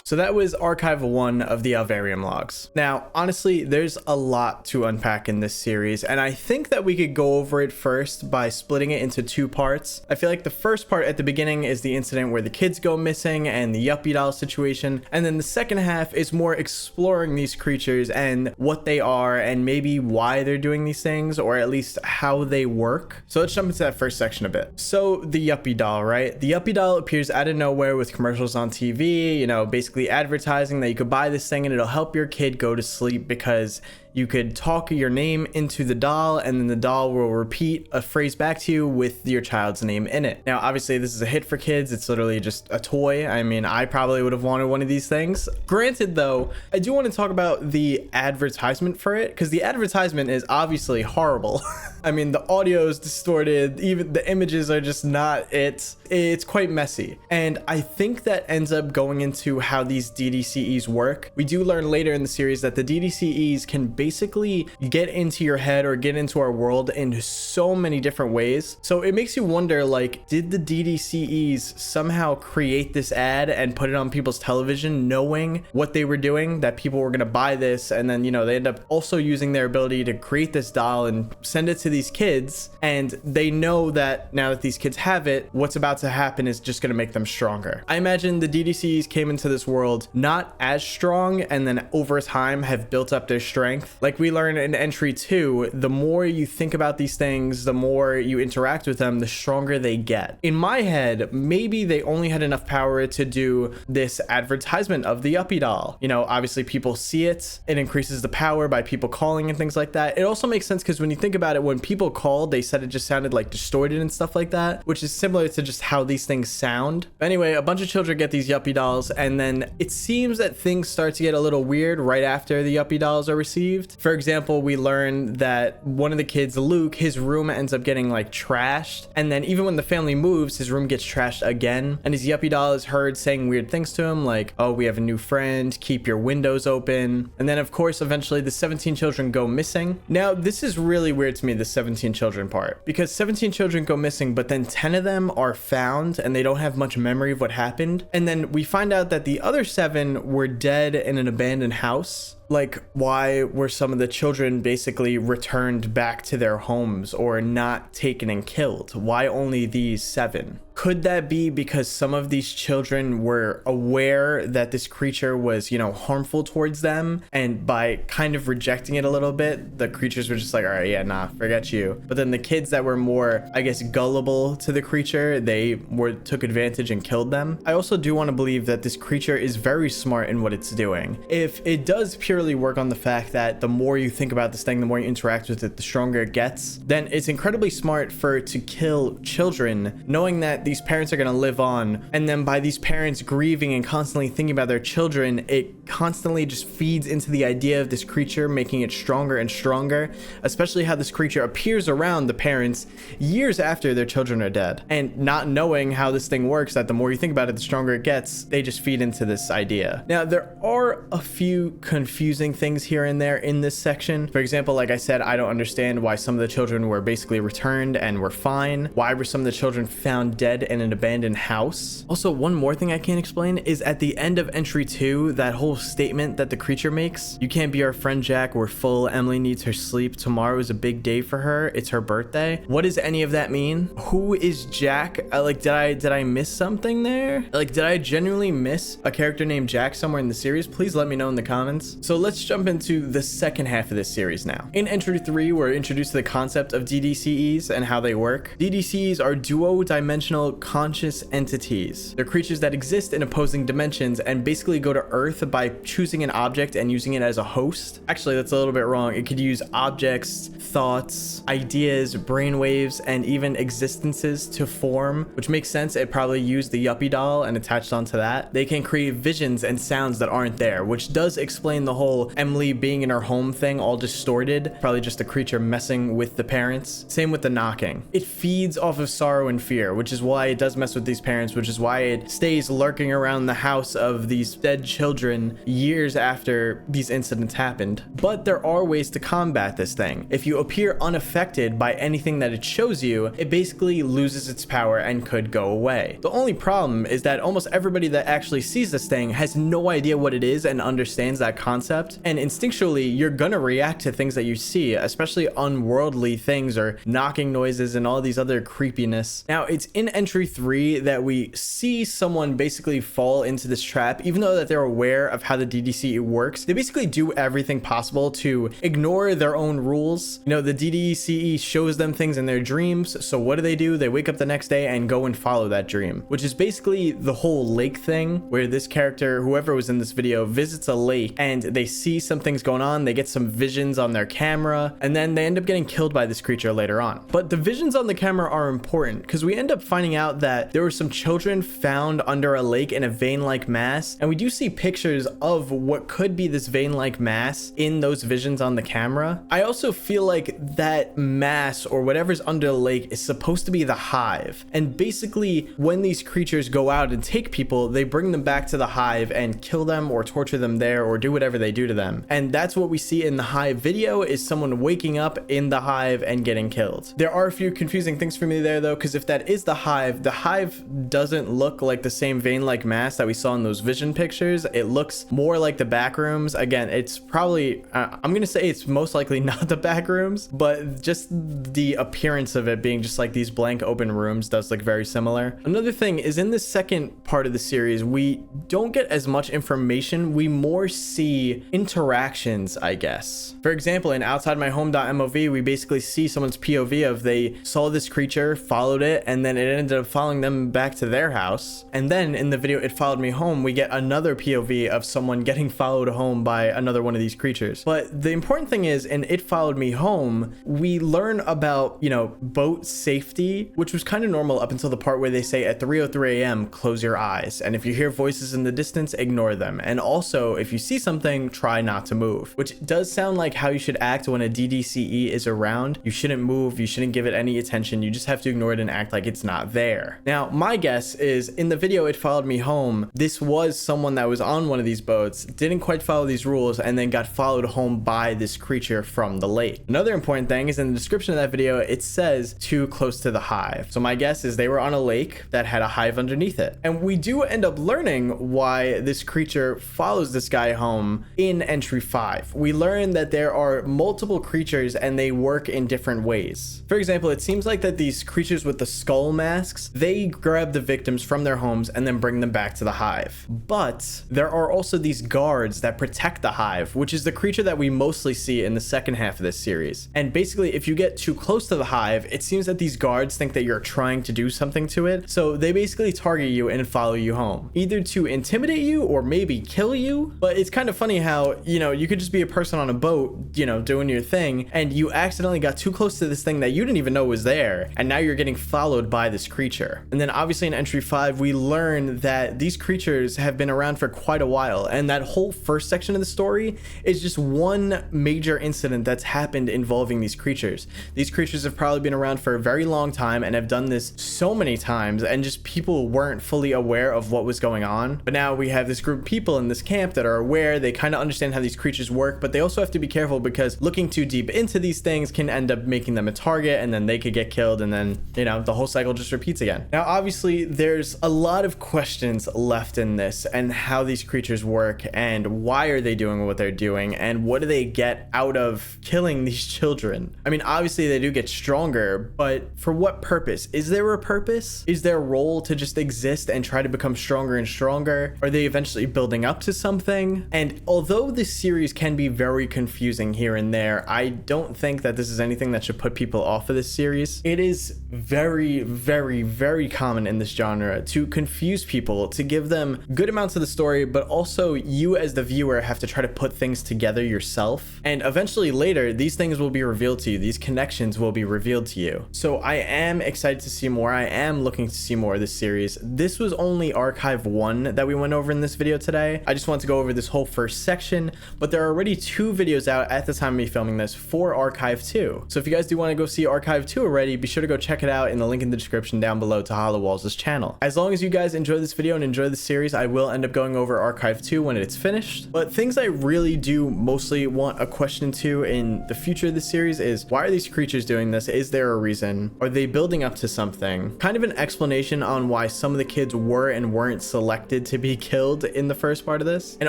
Speaker 1: So that was Archive 1 of the Alvearium Logs. Now, honestly, there's a lot to unpack in this series, and I think that we could go over it first by splitting it into two parts. I feel like the first part at the beginning is the incident where the kids go missing and the Yuppy doll situation, and then the second half is more exploring these creatures and what they are and maybe why they're doing these things, or at least how they work. So let's jump into that first section a bit. So the Yuppy doll, right? The Yuppy doll appears out of nowhere with commercials on TV, you know, basically advertising that you could buy this thing and it'll help your kid go to sleep because you could talk your name into the doll and then the doll will repeat a phrase back to you with your child's name in it. Now, obviously this is a hit for kids. It's literally just a toy. I mean, I probably would have wanted one of these things. Granted though, I do want to talk about the advertisement for it because the advertisement is obviously horrible. I mean, the audio is distorted. Even the images are just not it. It's quite messy. And I think that ends up going into how these DDCEs work. We do learn later in the series that the DDCEs can basically get into your head or get into our world in so many different ways. So it makes you wonder, like, did the DDCEs somehow create this ad and put it on people's television knowing what they were doing, that people were going to buy this, and then, you know, they end up also using their ability to create this doll and send it to these kids, and they know that now that these kids have it, what's about to happen is just going to make them stronger. I imagine the DDCs came into this world not as strong and then over time have built up their strength. Like we learn in entry 2, the more you think about these things, the more you interact with them, the stronger they get. In my head, maybe they only had enough power to do this advertisement of the Yuppy doll. You know, obviously people see it, it increases the power by people calling and things like that. It also makes sense because when you think about it, when people called, they said it just sounded like distorted and stuff like that, which is similar to just how these things sound. But anyway, a bunch of children get these Yuppy dolls, and then it seems that things start to get a little weird right after the Yuppy dolls are received. For example, we learn that one of the kids, Luke, his room ends up getting like trashed, and then even when the family moves, his room gets trashed again, and his Yuppy doll is heard saying weird things to him like, oh, we have a new friend, keep your windows open. And then of course eventually the 17 children go missing. Now this is really weird to me, the 17 children part, because 17 children go missing, but then 10 of them are found and they don't have much memory of what happened, and then we find out that the other 7 were dead in an abandoned house. Like, why were some of the children basically returned back to their homes or not taken and killed? Why only these 7? Could that be because some of these children were aware that this creature was, you know, harmful towards them, and by kind of rejecting it a little bit, the creatures were just like, all right, yeah, nah, forget you. But then the kids that were more, I guess, gullible to the creature, they took advantage and killed them. I also do want to believe that this creature is very smart in what it's doing. If it does purely work on the fact that the more you think about this thing, the more you interact with it, the stronger it gets, then it's incredibly smart for it to kill children, knowing that these parents are going to live on. And then by these parents grieving and constantly thinking about their children, it constantly just feeds into the idea of this creature, making it stronger and stronger, especially how this creature appears around the parents years after their children are dead. And not knowing how this thing works, that the more you think about it, the stronger it gets, they just feed into this idea. Now, there are a few confusing things here and there in this section. For example, like I said, I don't understand why some of the children were basically returned and were fine. Why were some of the children found dead in an abandoned house? Also, one more thing I can't explain is at the end of entry 2, that whole statement that the creature makes, "You can't be our friend, Jack, we're full, Emily needs her sleep, tomorrow is a big day for her, it's her birthday." What does any of that mean? Who is Jack? Like, did I miss something there? Like, did I genuinely miss a character named Jack somewhere in the series? Please let me know in the comments. So let's jump into the second half of this series now. In entry 3, we're introduced to the concept of DDCEs and how they work. DDCEs are duo-dimensional conscious entities. They're creatures that exist in opposing dimensions and basically go to Earth by choosing an object and using it as a host. Actually, that's a little bit wrong. It could use objects, thoughts, ideas, brainwaves, and even existences to form, which makes sense. It probably used the Yuppy doll and attached onto that. They can create visions and sounds that aren't there, which does explain the whole Emily being in her home thing all distorted. Probably just a creature messing with the parents. Same with the knocking. It feeds off of sorrow and fear, which is why it does mess with these parents, which is why it stays lurking around the house of these dead children years after these incidents happened. But there are ways to combat this thing. If you appear unaffected by anything that it shows you, it basically loses its power and could go away. The only problem is that almost everybody that actually sees this thing has no idea what it is and understands that concept, and instinctually you're gonna react to things that you see, especially unworldly things or knocking noises and all these other creepiness. Now, it's in entry 3 that we see someone basically fall into this trap. Even though that they're aware of how the DDCE works, they basically do everything possible to ignore their own rules. You know, the DDCE shows them things in their dreams, so what do? They wake up the next day and go and follow that dream, which is basically the whole lake thing, where this character, whoever was in this video, visits a lake and they see some things going on, they get some visions on their camera, and then they end up getting killed by this creature later on. But the visions on the camera are important because we end up finding out that there were some children found under a lake in a vein-like mass, and we do see pictures of what could be this vein-like mass in those visions on the camera. I also feel like that mass or whatever's under the lake is supposed to be the hive, and basically when these creatures go out and take people, they bring them back to the hive and kill them or torture them there or do whatever they do to them. And that's what we see in the hive video, is someone waking up in the hive and getting killed. There are a few confusing things for me there though, because if that is the hive doesn't look like the same vein-like mass that we saw in those vision pictures. It looks more like the back rooms. Again, it's probably I'm gonna say it's most likely not the back rooms, but just the appearance of it being just like these blank open rooms does look very similar. Another thing is, in this second part of the series, we don't get as much information. We more see interactions, I guess. For example, in OutsideMyHome.mov, we basically see someone's POV of they saw this creature, followed it, and then it ended up following them back to their house. And then in the video It Followed Me Home, we get another POV of someone getting followed home by another one of these creatures. But the important thing is, in It Followed Me Home, we learn about, you know, boat safety, which was kind of normal up until the part where they say at 3:03 a.m. close your eyes, and if you hear voices in the distance, ignore them, and also if you see something, try not to move, which does sound like how you should act when a DDCE is around. You shouldn't move, you shouldn't give it any attention, you just have to ignore it and act like it's not there. Now, my guess is in the video It Followed Me Home, this was someone that was on one of these these boats didn't quite follow these rules and then got followed home by this creature from the lake. Another important thing is in the description of that video, it says too close to the hive. So my guess is they were on a lake that had a hive underneath it. And we do end up learning why this creature follows this guy home in entry 5. We learn that there are multiple creatures and they work in different ways. For example, it seems like that these creatures with the skull masks, they grab the victims from their homes and then bring them back to the hive. But there are also these guards that protect the hive, which is the creature that we mostly see in the second half of this series. And basically, if you get too close to the hive, it seems that these guards think that you're trying to do something to it. So they basically target you and follow you home, either to intimidate you or maybe kill you. But it's kind of funny how, you know, you could just be a person on a boat, you know, doing your thing, and you accidentally got too close to this thing that you didn't even know was there, and now you're getting followed by this creature. And then obviously in entry 5, we learn that these creatures have been around for quite a while, and that whole first section of the story is just one major incident that's happened involving these creatures. These creatures have probably been around for a very long time and have done this so many times, and just people weren't fully aware of what was going on. But now we have this group of people in this camp that are aware, they kind of understand how these creatures work, but they also have to be careful because looking too deep into these things can end up making them a target, and then they could get killed, and then, you know, the whole cycle just repeats again. Now obviously there's a lot of questions left in this, and how these creatures work, and why are they doing what they're doing, and what do they get out of killing these children. I mean, obviously they do get stronger, but for what purpose? Is there a purpose? Is their role to just exist and try to become stronger and stronger? Are they eventually building up to something? And although this series can be very confusing here and there, I don't think that this is anything that should put people off of this series. It is very, very, very common in this genre to confuse people, to give them good amounts of the story, but also you as the viewer have to try to put things together yourself. And eventually later, these things will be revealed to you. These connections will be revealed to you. So I am excited to see more. I am looking to see more of this series. This was only Archive 1 that we went over in this video today. I just want to go over this whole first section, but there are already 2 videos out at the time of me filming this for Archive 2. So if you guys do want to go see Archive 2 already, be sure to go check it out in the link in the description down below to HOLOWALLS' channel. As long as you guys enjoy this video and enjoy the series, I will end up going over Archive 2 when it's finished. But things I really do mostly want a question to in the future of the series is, why are these creatures doing this? Is there a reason? Are they building up to something? Kind of an explanation on why some of the kids were and weren't selected to be killed in the first part of this. And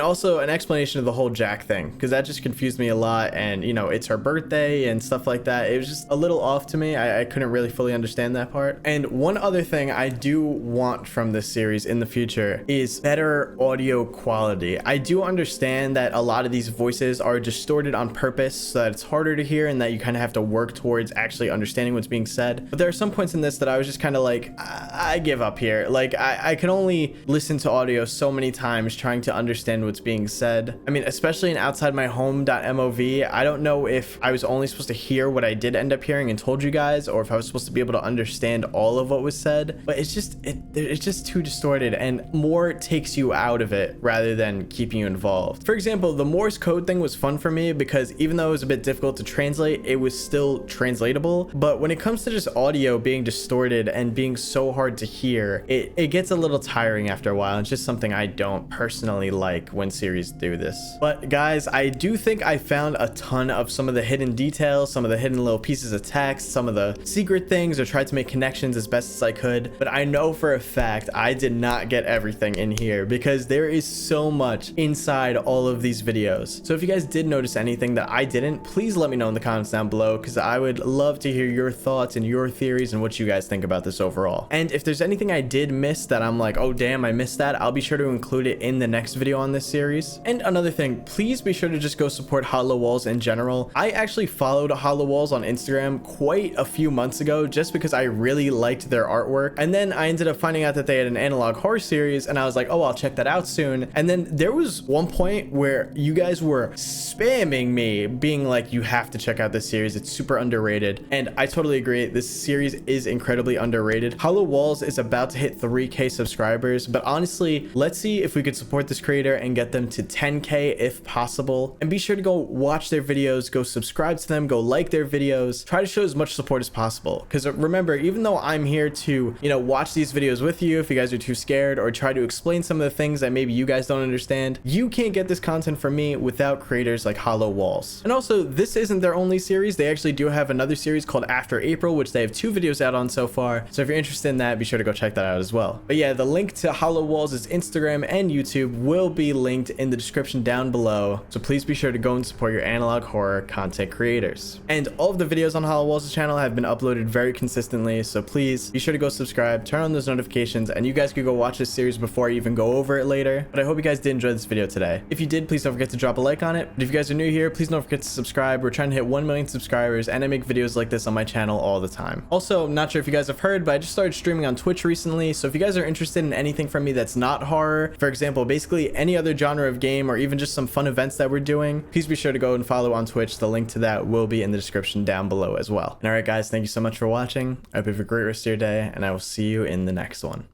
Speaker 1: also an explanation of the whole Jack thing, because that just confused me a lot. And, you know, it's her birthday and stuff like that. It was just a little off to me. I couldn't really fully understand that part. And one other thing I do want from this series in the future is better audio quality. I do understand that a lot of these voices are distorted on purpose so that it's harder to hear and that you kind of have to work towards actually understanding what's being said. But there are some points in this that I was just kind of like, I give up here. Like, I can only listen to audio so many times trying to understand what's being said. I mean, especially in outsideMyHome.mov, I don't know if I was only supposed to hear what I did end up hearing and told you guys, or if I was supposed to be able to understand all of what was said. But it's just too distorted, and more takes you out of it rather than keeping you involved. For example, the Morse code thing was fun for me because even though it was a bit difficult to translate, it was still translatable. But when it comes to just audio being distorted and being so hard to hear, it gets a little tiring after a while. It's just something I don't personally like when series do this. But guys, I do think I found a ton of some of the hidden details, some of the hidden little pieces of text, some of the secret things, or tried to make connections as best as I could. But I know for a fact I did not get everything in here because there is so much inside all of these videos. So if you guys did notice anything that I didn't, please let me know in the comments down below, because I would love to hear your thoughts and your theories and what you guys think about this overall. And if there's anything I did miss that I'm like, oh damn, I missed that, I'll be sure to include it in the next video on this series. And another thing, please be sure to just go support HOLOWALLS in general. I actually followed HOLOWALLS on Instagram quite a few months ago just because I really liked their artwork, and then I ended up finding out that they had an analog horror series, and I was like, oh, I'll check that out soon. And then there was one point where you guys were spamming me being like, you have to check out this series, it's super underrated. And I totally agree, this series is incredibly underrated. HOLOWALLS is about to hit 3K subscribers, but honestly, let's see if we could support this creator and get them to 10K if possible. And be sure to go watch their videos, go subscribe to them, go like their videos, try to show as much support as possible. Because remember, even though I'm here to, you know, watch these videos with you if you guys are too scared, or try to explain some of the things that maybe you guys don't don't understand, you can't get this content from me without creators like HOLOWALLS. And also, this isn't their only series. They actually do have another series called After April, which they have 2 videos out on so far. So if you're interested in that, be sure to go check that out as well. But yeah, the link to HOLOWALLS' Instagram and YouTube will be linked in the description down below. So please be sure to go and support your analog horror content creators. And all of the videos on HOLOWALLS' channel have been uploaded very consistently. So please be sure to go subscribe, turn on those notifications, and you guys could go watch this series before I even go over it later. But I hope you guys did enjoy this video today. If you did, please don't forget to drop a like on it. But if you guys are new here, please don't forget to subscribe. We're trying to hit 1 million subscribers, and I make videos like this on my channel all the time. Also, I'm not sure if you guys have heard, but I just started streaming on Twitch recently. So if you guys are interested in anything from me that's not horror, for example, basically any other genre of game or even just some fun events that we're doing, please be sure to go and follow on Twitch. The link to that will be in the description down below as well. And all right, guys, thank you so much for watching. I hope you have a great rest of your day, and I will see you in the next one.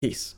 Speaker 1: Peace.